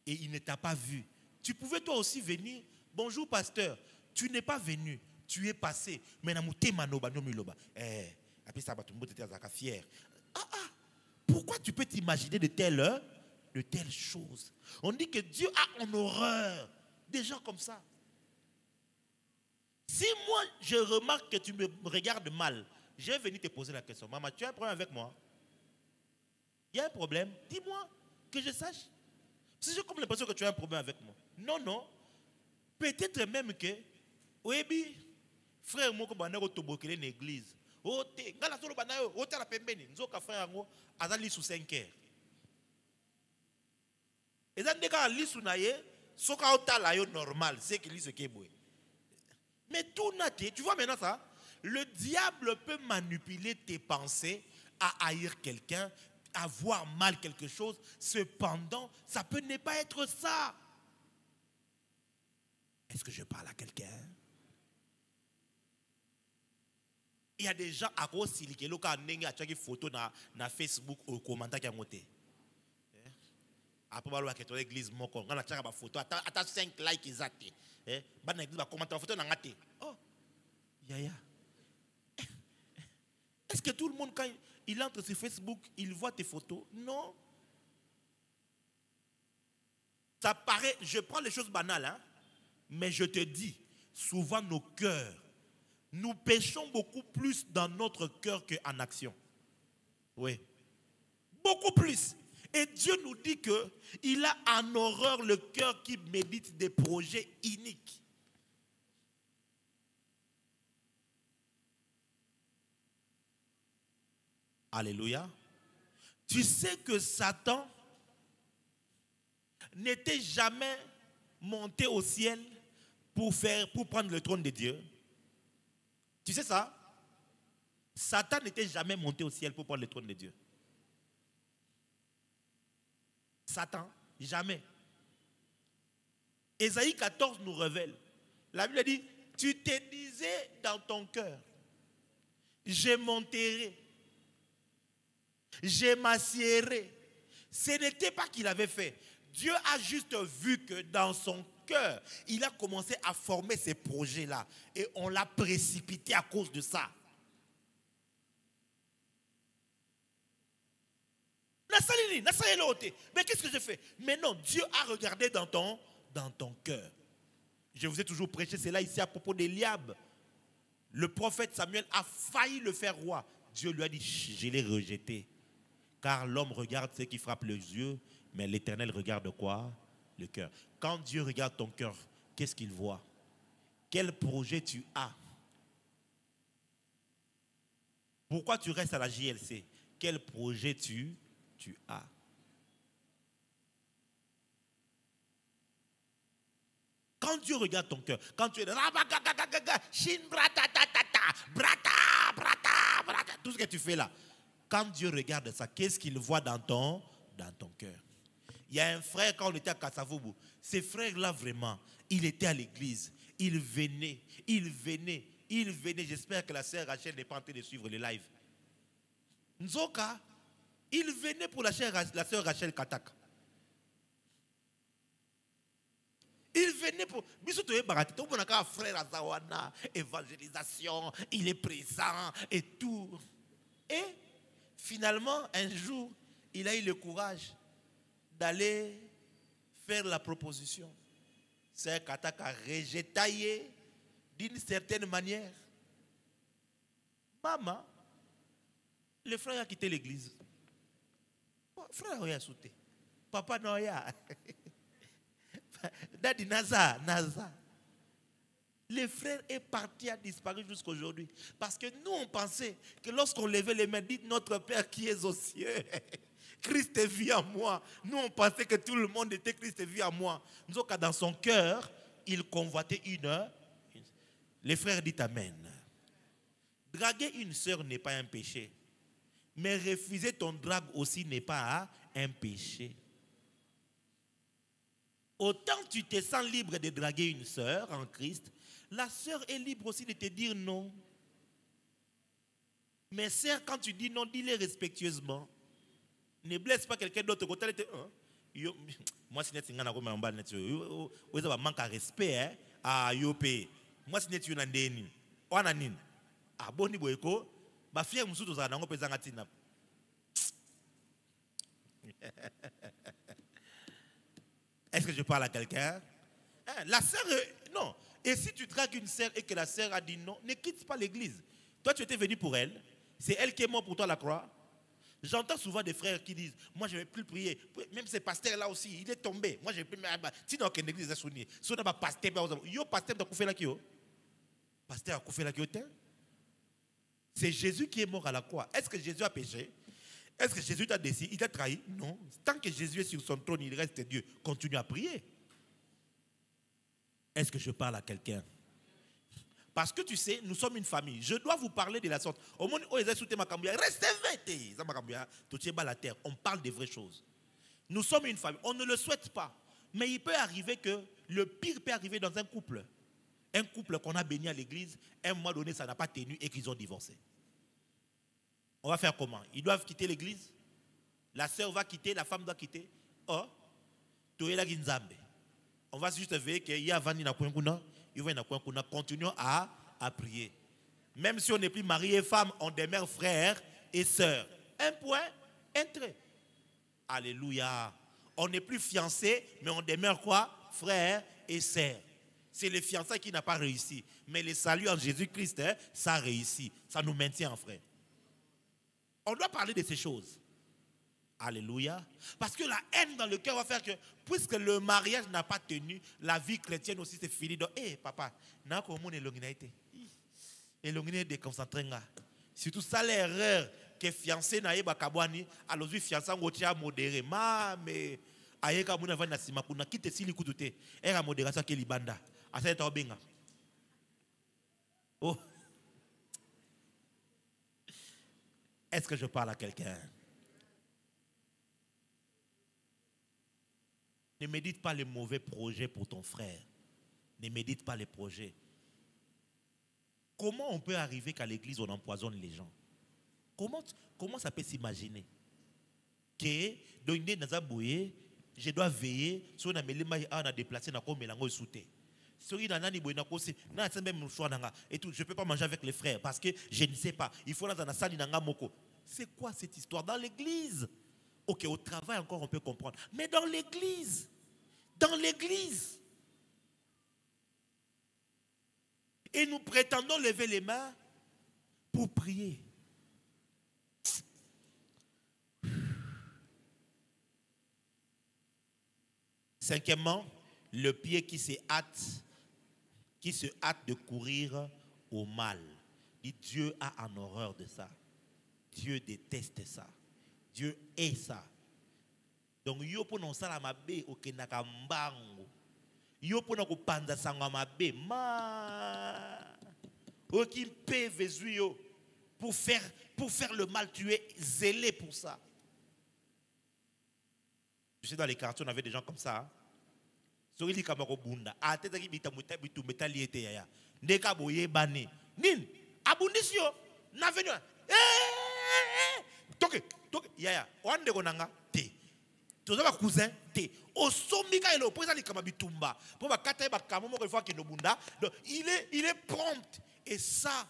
et il ne t'a pas vu. Tu pouvais toi aussi venir. Bonjour pasteur, tu n'es pas venu, tu es passé. Mais pourquoi tu peux t'imaginer de telles choses? On dit que Dieu a en horreur des gens comme ça. Si moi je remarque que tu me regardes mal, je vais venir te poser la question. Maman, tu as un problème avec moi? Il y a un problème? Dis-moi, que je sache. Si j'ai comme l'impression que tu as un problème avec moi. Non. Peut-être même que, oui, frère, moi, je vais te une église. Oh, tu es la pembeni. Nous avons frère, azali sous 5 heures. Et ça, quand on lit sous naïe, ce qu'on a normal, c'est qu'il lit ce qui est beau. Mais tout n'a été, tu vois maintenant ça? Le diable peut manipuler tes pensées à haïr quelqu'un, à voir mal quelque chose. Cependant, ça peut ne pas être ça. Est-ce que je parle à quelqu'un? Il y a des gens à cause de ce qui ont des photos dans Facebook ou commentaires qui ont monté. Après, on va voir l'église, on a des photos, à 5 likes, ils ont été. On va commenter la photo, on a été. Oh, yaya. Est-ce que tout le monde, quand il entre sur Facebook, il voit tes photos? Non. Ça paraît, je prends les choses banales, hein, mais je te dis, souvent nos cœurs, nous péchons beaucoup plus dans notre cœur qu'en action. Oui. Beaucoup plus. Et Dieu nous dit qu'il a en horreur le cœur qui médite des projets iniques. Alléluia. Tu sais que Satan n'était jamais monté au ciel pour prendre le trône de Dieu. Tu sais ça? Satan n'était jamais monté au ciel pour prendre le trône de Dieu. Satan, jamais. Ésaïe 14 nous révèle. La Bible dit, tu te disais dans ton cœur, je monterai, je m'assierai. Ce n'était pas qu'il avait fait. Dieu a juste vu que dans son cœur, il a commencé à former ces projets-là. Et on l'a précipité à cause de ça. Mais qu'est-ce que j'ai fait? Mais non, Dieu a regardé dans ton cœur. Je vous ai toujours prêché cela ici à propos d'Eliab. Le prophète Samuel a failli le faire roi. Dieu lui a dit, je l'ai rejeté. Car l'homme regarde ce qui frappe les yeux, mais l'Éternel regarde quoi? Le cœur. Quand Dieu regarde ton cœur, qu'est-ce qu'il voit? Quel projet tu as? Pourquoi tu restes à la JLC? Quel projet tu tu as. Quand Dieu regarde ton cœur, quand tu es tout ce que tu fais là, quand Dieu regarde ça, qu'est-ce qu'il voit dans ton cœur? Il y a un frère, quand on était à Kasavubu, ce frère-là vraiment, il était à l'église, il venait. J'espère que la sœur Rachel n'est pas en train de suivre les lives. Nzoka, il venait pour la sœur Rachel Kataka. Il venait pour... frère Azawana, évangélisation, il est présent et tout. Et finalement, un jour, il a eu le courage d'aller faire la proposition. Sœur Kataka a rejeté d'une certaine manière. Maman, le frère a quitté l'église. Le frère a sauté. Papa n'a Daddy Naza. Le frère est parti, a disparu jusqu'à aujourd'hui. Parce que nous, on pensait que lorsqu'on levait les mains, dites notre Père qui est aux cieux. Christ vit en moi. Nous, on pensait que tout le monde était Christ vit en moi. Nous, dans son cœur, il convoitait une. Les frères disent Amen. Draguer une sœur n'est pas un péché. Mais refuser ton drague aussi n'est pas un péché. Autant tu te sens libre de draguer une sœur en Christ, la sœur est libre aussi de te dire non. Mais sœur, quand tu dis non, dis-le respectueusement. Ne blesse pas quelqu'un d'autre. Moi, si tu as un manque de respect, moi, si tu as un déni, ah bon, ni boyko, ba fier musuto za nango pezanga tina. Est-ce que je parle à quelqu'un? La sœur, non. Et si tu dragues une sœur et que la sœur a dit non, ne quitte pas l'église. Toi, tu étais venu pour elle. C'est elle qui est morte pour toi à la croix. J'entends souvent des frères qui disent, moi je ne vais plus prier. Même ce pasteur-là aussi, il est tombé. Moi je ne vais plus. Si dans une église, si on n'a pas pasteur, yo pasteur a coupé la kio. Pasteur a coupé la kio. C'est Jésus qui est mort à la croix. Est-ce que Jésus a péché? Est-ce que Jésus t'a décidé? Il t'a trahi? Non. Tant que Jésus est sur son trône, il reste Dieu. Continue à prier. Est-ce que je parle à quelqu'un? Parce que tu sais, nous sommes une famille. Je dois vous parler de la sorte. Au monde où ils ont soutenu ma cambia, restez vêtés. On parle des vraies choses. Nous sommes une famille. On ne le souhaite pas. Mais il peut arriver que le pire peut arriver dans un couple. Un couple qu'on a béni à l'église, à un moment donné, ça n'a pas tenu et qu'ils ont divorcé. On va faire comment? Ils doivent quitter l'église. La sœur va quitter, la femme doit quitter. Oh, on va juste veiller qu'il y a Vani na Kouenguna, continuons à prier. Même si on n'est plus mari et femme, on demeure frères et sœurs. Un point, un trait. Alléluia. On n'est plus fiancés, mais on demeure quoi? Frères et sœurs. C'est le fiançailles qui n'a pas réussi. Mais le salut en Jésus-Christ, ça réussit. Ça nous maintient en frère. On doit parler de ces choses. Alléluia. Parce que la haine dans le cœur va faire que, puisque le mariage n'a pas tenu, la vie chrétienne aussi c'est fini. Donc, papa, n'a pas comment l'onginaité. Et l'onginaité déconcentré. Surtout ça l'erreur que fiancé n'a pas kabwani, alors lui fiancé en gotia modéré. Mais ayeka muna va na sima kuna kite sili kutute. Era modération ke libanda. Asa ta obenga. Oh. Est-ce que je parle à quelqu'un? Ne médite pas les mauvais projets pour ton frère. Ne médite pas les projets. Comment on peut arriver qu'à l'église on empoisonne les gens? Comment ça peut s'imaginer? Que je dois veiller si on a déplacé na ko melango souté. Et tout, je ne peux pas manger avec les frères parce que je ne sais pas. Il faut dans la salle moko. C'est quoi cette histoire? Dans l'église. Ok, au travail encore on peut comprendre. Mais dans l'église. Et nous prétendons lever les mains pour prier. Cinquièmement, le pied qui se hâte de courir au mal. Dieu a en horreur de ça. Dieu déteste ça. Dieu hait ça. Donc yo pour non sala mabe okendaka mbango. Yo pour non kopanza sangwa mabe ma oki pe vezuyo pour faire le mal, tu es zélé pour ça. Tu sais, dans les quartiers, on avait des gens comme ça. Sorili kamako bunda. Ateta ki bitu metali ete yaya. Ndeka boye bane. Nin abundisio na venu. Toke yaya. Wande konanga te. Tozaba cousin te. Osomika ele opesa likama bitumba. Pour ba kata ba kamomo ko fois que no bunda. Donc il est prompt et ça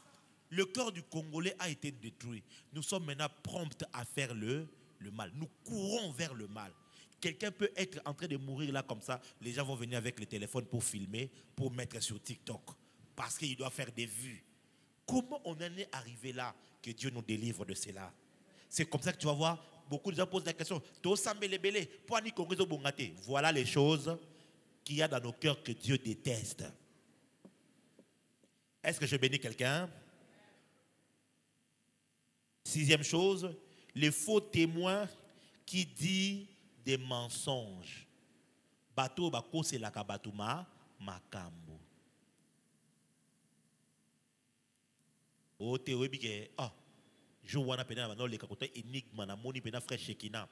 le cœur du Congolais a été détruit. Nous sommes maintenant prompts à faire le mal. Nous courons vers le mal. Quelqu'un peut être en train de mourir là comme ça. Les gens vont venir avec le téléphone pour filmer, pour mettre sur TikTok. Parce qu'il doit faire des vues. Comment on en est arrivé là? Que Dieu nous délivre de cela. C'est comme ça que tu vas voir, beaucoup de gens posent la question. Voilà les choses qu'il y a dans nos cœurs que Dieu déteste. Est-ce que je bénis quelqu'un? Sixième chose, les faux témoins qui disent des mensonges. Bato bako c'est la kabatuma makambo. O te webike je wana pena na le kakota énigme na moni pena frère Shekina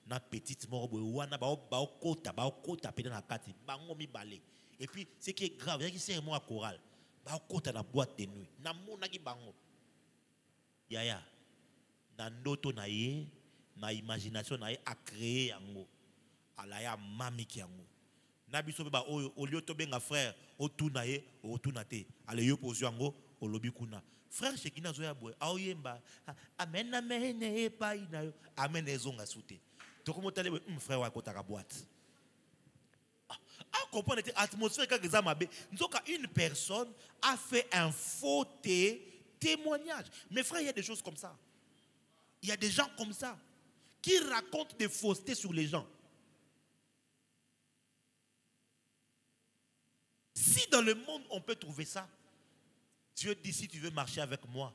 na petite mort wana ba kota pena na kati bango mi balé. Et puis ce qui est grave, c'est que c'est moi choral. Ba kota na boîte de nuit. Na mona ki bango. Yaya. Na ndoto na ye, na imagination na ye a créé yango. Alaya mami ki yango. Na biso ba o lieu to benga frère, o tuna ye, o tuna te. Ale yo pozo yango, o lobi kuna. Frère Shekina zo ya boy, a oyemba. Amen amen e pa ina yo. Amen ezonga soute. To komo tale frère wa kota ka boîte. Comprendre l'atmosphère quand ils ont une personne a fait un faux témoignage. Mes frères, il y a des choses comme ça. Il y a des gens comme ça qui racontent des faussetés sur les gens. Si dans le monde on peut trouver ça, Dieu dit si tu veux marcher avec moi,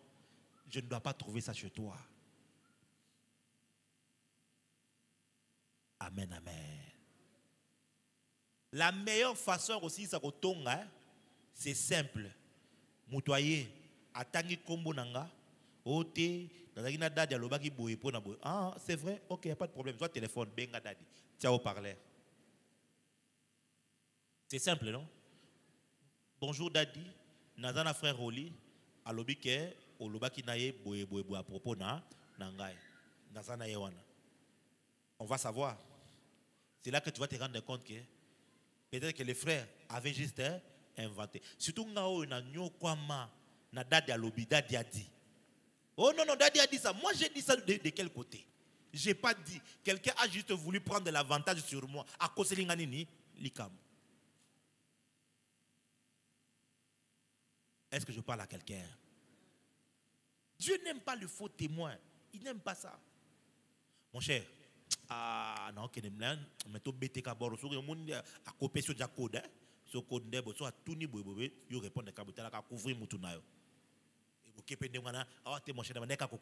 je ne dois pas trouver ça chez toi. Amen, amen. La meilleure façon aussi, c'est simple. Moutoyer, atangi kombo nanga, ote, nazagina dadi alobaki boye po na boye. Ah, c'est vrai? Ok, il n'y a pas de problème. Toi, téléphone, benga dadi. Tiens au parleur. C'est simple, non? Bonjour dadi, nazana frère Oli, alobike, olobaki naye boye à propos na nangai. Nazana yewana. On va savoir. C'est là que tu vas te rendre compte que peut-être que les frères avaient juste inventé. Surtout ngao na nyokwama na dadi alobi dadi a dit. Oh non dadi a dit ça. Moi j'ai dit ça de quel côté? J'ai pas dit. Quelqu'un a juste voulu prendre l'avantage sur moi à cause de l'ingani likam. Est-ce que je parle à quelqu'un? Dieu n'aime pas le faux témoin. Il n'aime pas ça. Mon cher. Ah non que mais to bete ka boro so monde a copier sur ja code so code ndebo so atuni boy yo répondre ka botala ka couvrir mutu nayo et bo kepende ngana ah te mon cher na ka ko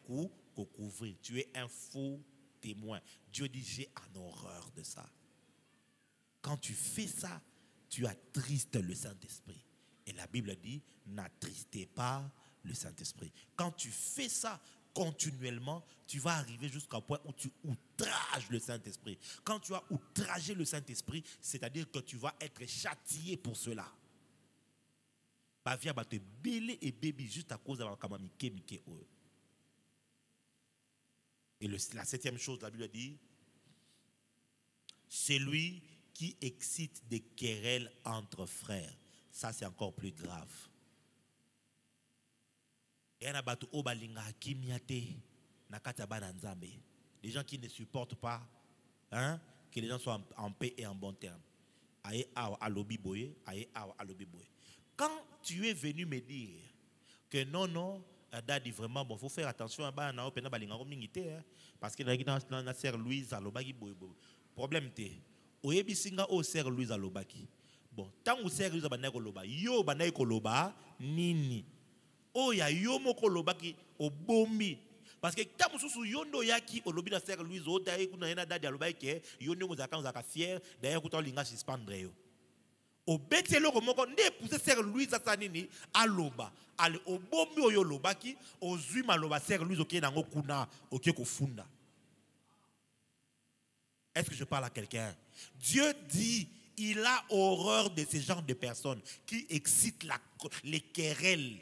couvrir. Tu es un faux témoin. Dieu dit j'ai en horreur de ça. Quand tu fais ça, tu attristes le Saint-Esprit. Et la Bible dit n'attristez pas le Saint-Esprit. Quand tu fais ça continuellement, tu vas arriver jusqu'à un point où tu outrages le Saint-Esprit. Quand tu as outragé le Saint-Esprit, c'est-à-dire que tu vas être châtié pour cela. Bavia va te belé et bébé juste à cause de la kamamike. Et la septième chose, la Bible dit, c'est lui qui excite des querelles entre frères. Ça, c'est encore plus grave. Les gens qui ne supportent pas que les gens soient en paix et en bon terme. Quand tu es venu me dire que non, Dadi, vraiment, bon, faut faire attention parce que la sœur Louise alobaki boy. Problème té. Oyebi singa o sœur Louise alobaki. Bon, tant que sœur Louise banay koloba, yo banay koloba nini. Oh ya yo moko lobaki obombi Parce que quand vous yondo yaki au lobby de Sœur Louise, au d'ailleurs qu'on a un dada dialogue qui yondo nous a fier d'ailleurs qu'on a l'inga suspendre yo. Au betelo comme on ne pousser Sœur Louise à sanini à loba, ale au bombi au loba qui au zuma loba Sœur Louise au qui n'a ngokuna au qui kofunda. Est-ce que je parle à quelqu'un? Dieu dit, il a horreur de ce genre de personnes qui excitent les querelles.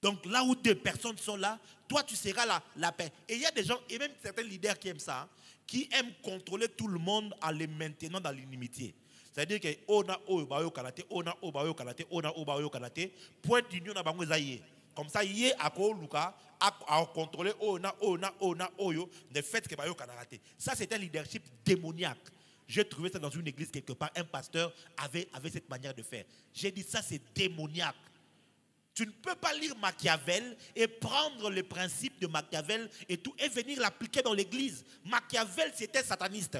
Donc là où deux personnes sont là, toi tu seras la paix. Et il y a des gens, et même certains leaders qui aiment ça, qui aiment contrôler tout le monde en les maintenant dans l'inimitié. C'est-à-dire que on a obayo kalate, on a obayo kalate, on a obayo kalate, point d'union na bango zaye. Comme ça, yé a ko luka à contrôler on a oyo le fait que bayo kalate. Ça c'est un leadership démoniaque. J'ai trouvé ça dans une église quelque part, un pasteur avait cette manière de faire. J'ai dit ça c'est démoniaque. Tu ne peux pas lire Machiavel et prendre le principe de Machiavel et tout et venir l'appliquer dans l'église. Machiavel, c'était sataniste.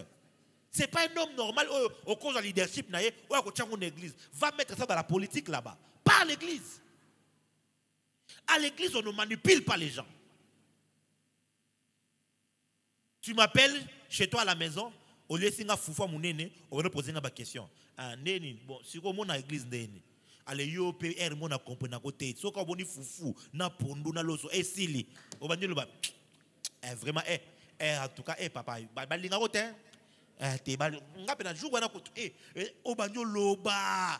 Ce n'est pas un homme normal au cause de leadership, ou à côté de l'église. Va mettre ça dans la politique là-bas. Pas à l'église. À l'église, on ne manipule pas les gens. Tu m'appelles chez toi à la maison, au lieu de foufou mon nene, on va te poser une question. Bon, si on est à l'église, ale yo pe er mona comprendre côté so ka boni fufu na pondu na loso e sili o banyo ba vraiment en tout cas papa ba linga côté te ba ngape na jour wana ko o banyo loba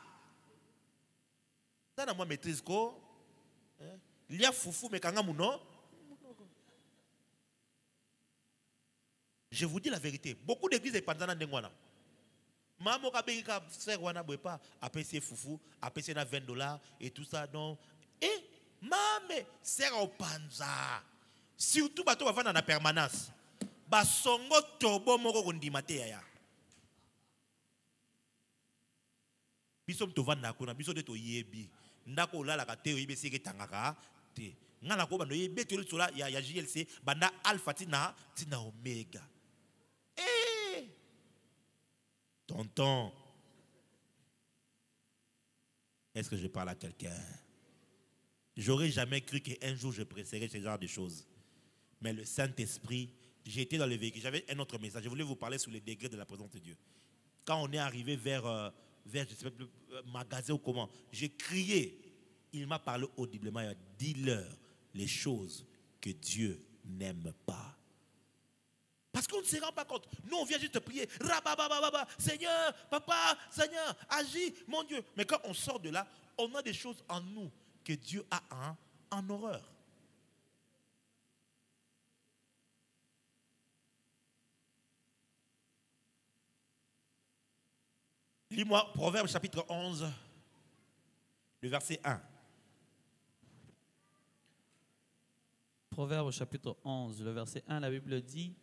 ça na moi maîtrise ko il y a fufu mais kanga muno. Je vous dis la vérité, beaucoup d'églises est pendant ndengwana. Maman a bien faire wana pas après c'est foufou après c'est na $20 et tout ça donc et maman c'est au panza surtout bato va vendre na permanence ba songo tobo moko kondimate ya biso to vanda kuna biso de to yebi ndako la ka te yebi sike tangaka te ngala ko bando yebi to sola ya JLC banda alpha tina omega. Tonton, est-ce que je parle à quelqu'un? J'aurais jamais cru qu'un jour je presserais ce genre de choses. Mais le Saint-Esprit, j'étais dans le véhicule, j'avais un autre message. Je voulais vous parler sur les degrés de la présence de Dieu. Quand on est arrivé vers je ne sais pas, magasin ou comment, j'ai crié. Il m'a parlé audiblement. Il a dit dis-leur les choses que Dieu n'aime pas. Parce qu'on ne se rend pas compte. Nous, on vient juste prier. Rababababa, Seigneur, Papa, Seigneur, agis, mon Dieu. Mais quand on sort de là, on a des choses en nous que Dieu a en horreur. Lis-moi Proverbe chapitre 11, le verset 1. Proverbe chapitre 11, le verset 1, la Bible dit: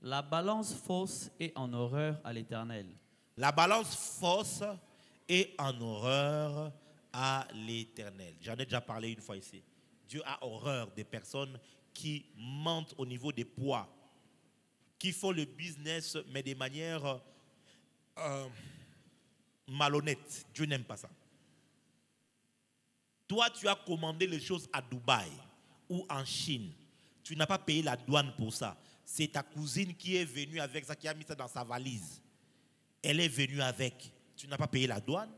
la balance fausse est en horreur à l'Éternel. La balance fausse est en horreur à l'Éternel. J'en ai déjà parlé une fois ici. Dieu a horreur des personnes qui mentent au niveau des poids, qui font le business mais de manière malhonnête. Dieu n'aime pas ça. Toi, tu as commandé les choses à Dubaï ou en Chine. Tu n'as pas payé la douane pour ça. C'est ta cousine qui est venue avec ça, qui a mis ça dans sa valise. Elle est venue avec. Tu n'as pas payé la douane.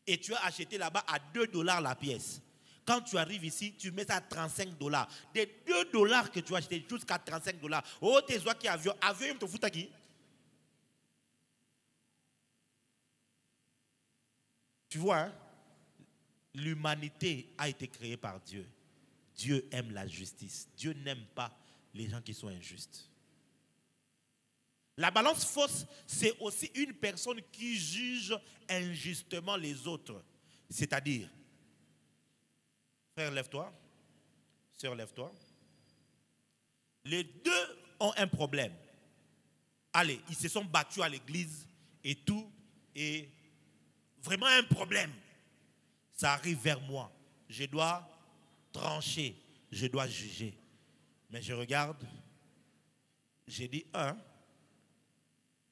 Et tu as acheté là-bas à $2 la pièce. Quand tu arrives ici, tu mets ça à $35. Des $2 que tu as acheté jusqu'à $35. Oh, tes oies qui avion, avion, te fout à qui? Tu vois, hein? L'humanité a été créée par Dieu. Dieu aime la justice. Dieu n'aime pas les gens qui sont injustes. La balance fausse, c'est aussi une personne qui juge injustement les autres. C'est-à-dire, frère, lève-toi. Sœur, lève-toi. Les deux ont un problème. Allez, ils se sont battus à l'église et tout, et vraiment un problème. Ça arrive vers moi. Je dois trancher, je dois juger. Mais je regarde, j'ai dit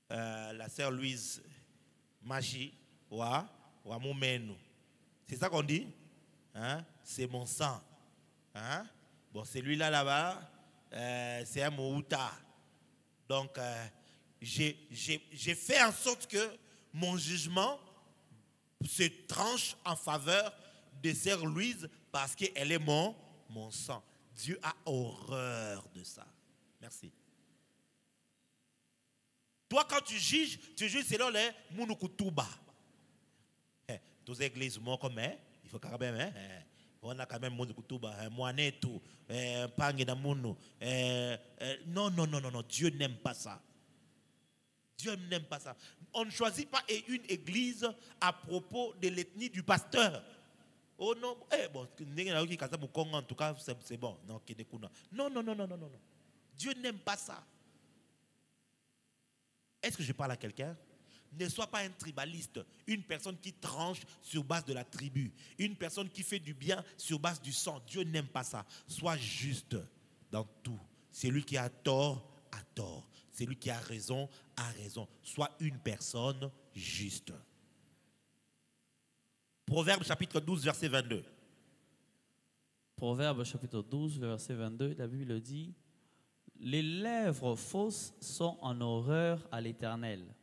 la sœur Louise Machi, c'est ça qu'on dit, hein? C'est mon sang. Hein? Bon, celui-là là-bas, c'est un Mouta. Donc, j'ai fait en sorte que mon jugement se tranche en faveur de Sœur Louise parce qu'elle est mon sang. Dieu a horreur de ça. Merci. Toi, quand tu juges selon les Mounoukoutuba. Tous les églises, moi, comme il faut quand même. On a quand même Mounoukoutuba, Moanetou, Pangedamounou. Non, Dieu n'aime pas ça. Dieu n'aime pas ça. On ne choisit pas une église à propos de l'ethnie du pasteur. Oh non, bon, en tout cas, c'est bon. Non. Dieu n'aime pas ça. Est-ce que je parle à quelqu'un? Ne sois pas un tribaliste, une personne qui tranche sur base de la tribu, une personne qui fait du bien sur base du sang. Dieu n'aime pas ça. Sois juste dans tout. Celui qui a tort, a tort. Celui qui a raison, a raison. Sois une personne juste. Proverbe chapitre 12, verset 22. Proverbe chapitre 12, verset 22, la Bible dit: les lèvres fausses sont en horreur à l'Éternel,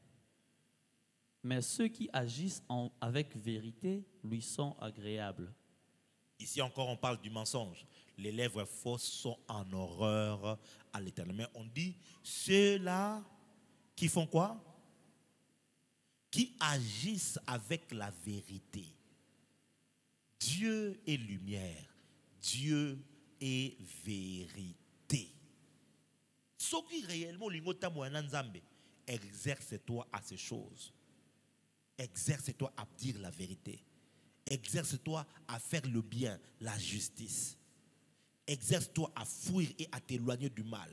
mais ceux qui agissent avec vérité lui sont agréables. Ici encore, on parle du mensonge. Les lèvres fausses sont en horreur à l'Éternel. Mais on dit ceux-là qui font quoi? Qui agissent avec la vérité. Dieu est lumière. Dieu est vérité. Ce qui réellement exerce-toi à ces choses. Exerce-toi à dire la vérité. Exerce-toi à faire le bien, la justice. Exerce-toi à fuir et à t'éloigner du mal.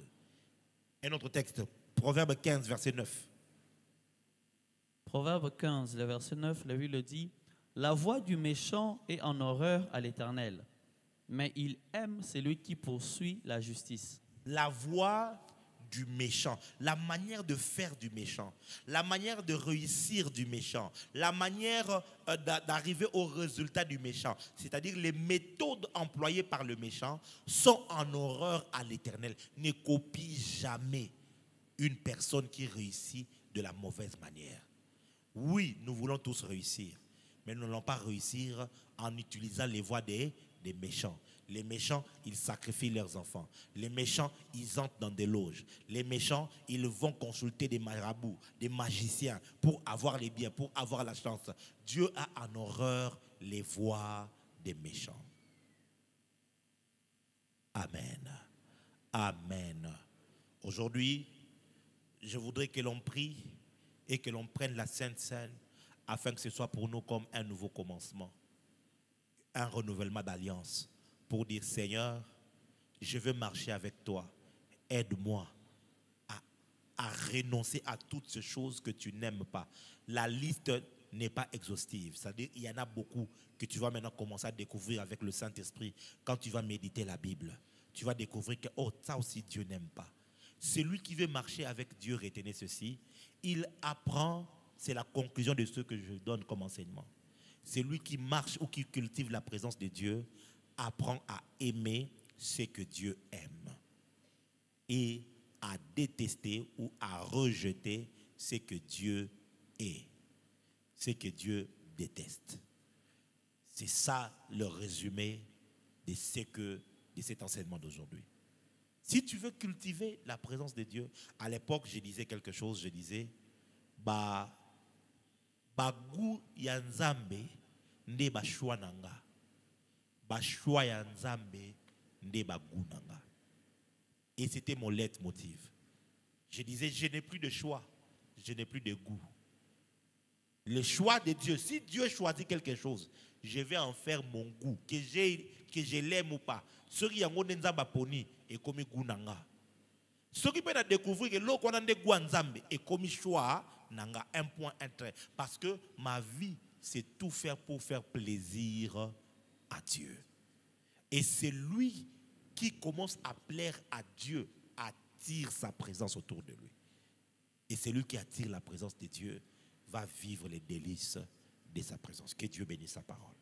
Un autre texte, Proverbe 15, verset 9. Proverbe 15, le verset 9, la Bible dit: la voix du méchant est en horreur à l'Éternel, mais il aime celui qui poursuit la justice. La voix du méchant, la manière de faire du méchant, la manière de réussir du méchant, la manière d'arriver au résultat du méchant, c'est-à-dire les méthodes employées par le méchant sont en horreur à l'Éternel. Ne copie jamais une personne qui réussit de la mauvaise manière. Oui, nous voulons tous réussir, mais nous n'allons pas réussir en utilisant les voies des méchants. Les méchants, ils sacrifient leurs enfants. Les méchants, ils entrent dans des loges. Les méchants, ils vont consulter des marabouts, des magiciens pour avoir les biens, pour avoir la chance. Dieu a en horreur les voies des méchants. Amen. Amen. Aujourd'hui, je voudrais que l'on prie et que l'on prenne la Sainte Seine afin que ce soit pour nous comme un nouveau commencement, un renouvellement d'alliance. Pour dire: Seigneur, je veux marcher avec toi. Aide-moi à renoncer à toutes ces choses que tu n'aimes pas. La liste n'est pas exhaustive. C'est-à-dire qu'il y en a beaucoup que tu vas maintenant commencer à découvrir avec le Saint-Esprit. Quand tu vas méditer la Bible, tu vas découvrir que ça aussi Dieu n'aime pas. Celui qui veut marcher avec Dieu, retenez ceci, il apprend, c'est la conclusion de ce que je donne comme enseignement. Celui qui marche ou qui cultive la présence de Dieu apprend à aimer ce que Dieu aime et à détester ou à rejeter ce que Dieu est, ce que Dieu déteste. C'est ça le résumé de cet enseignement d'aujourd'hui. Si tu veux cultiver la présence de Dieu, à l'époque je disais quelque chose, je disais bagu ya nzambe nde bashwa nanga. Bashwa ya nzambe nde bagu nanga. Et c'était mon leitmotiv. Je disais, je n'ai plus de choix, je n'ai plus de goût. Le choix de Dieu, si Dieu choisit quelque chose, je vais en faire mon goût, que je l'aime ou pas. Ce qui est nzamba poni et comme goût nanga. Ce qui peut découvrir que l'autre qu'on a des goûts nzambe et comme choix nanga, un point, un trait. Parce que ma vie, c'est tout faire pour faire plaisir à Dieu. Et c'est lui qui commence à plaire à Dieu, attire sa présence autour de lui. Et c'est lui qui attire la présence de Dieu, va vivre les délices de sa présence. Que Dieu bénisse sa parole.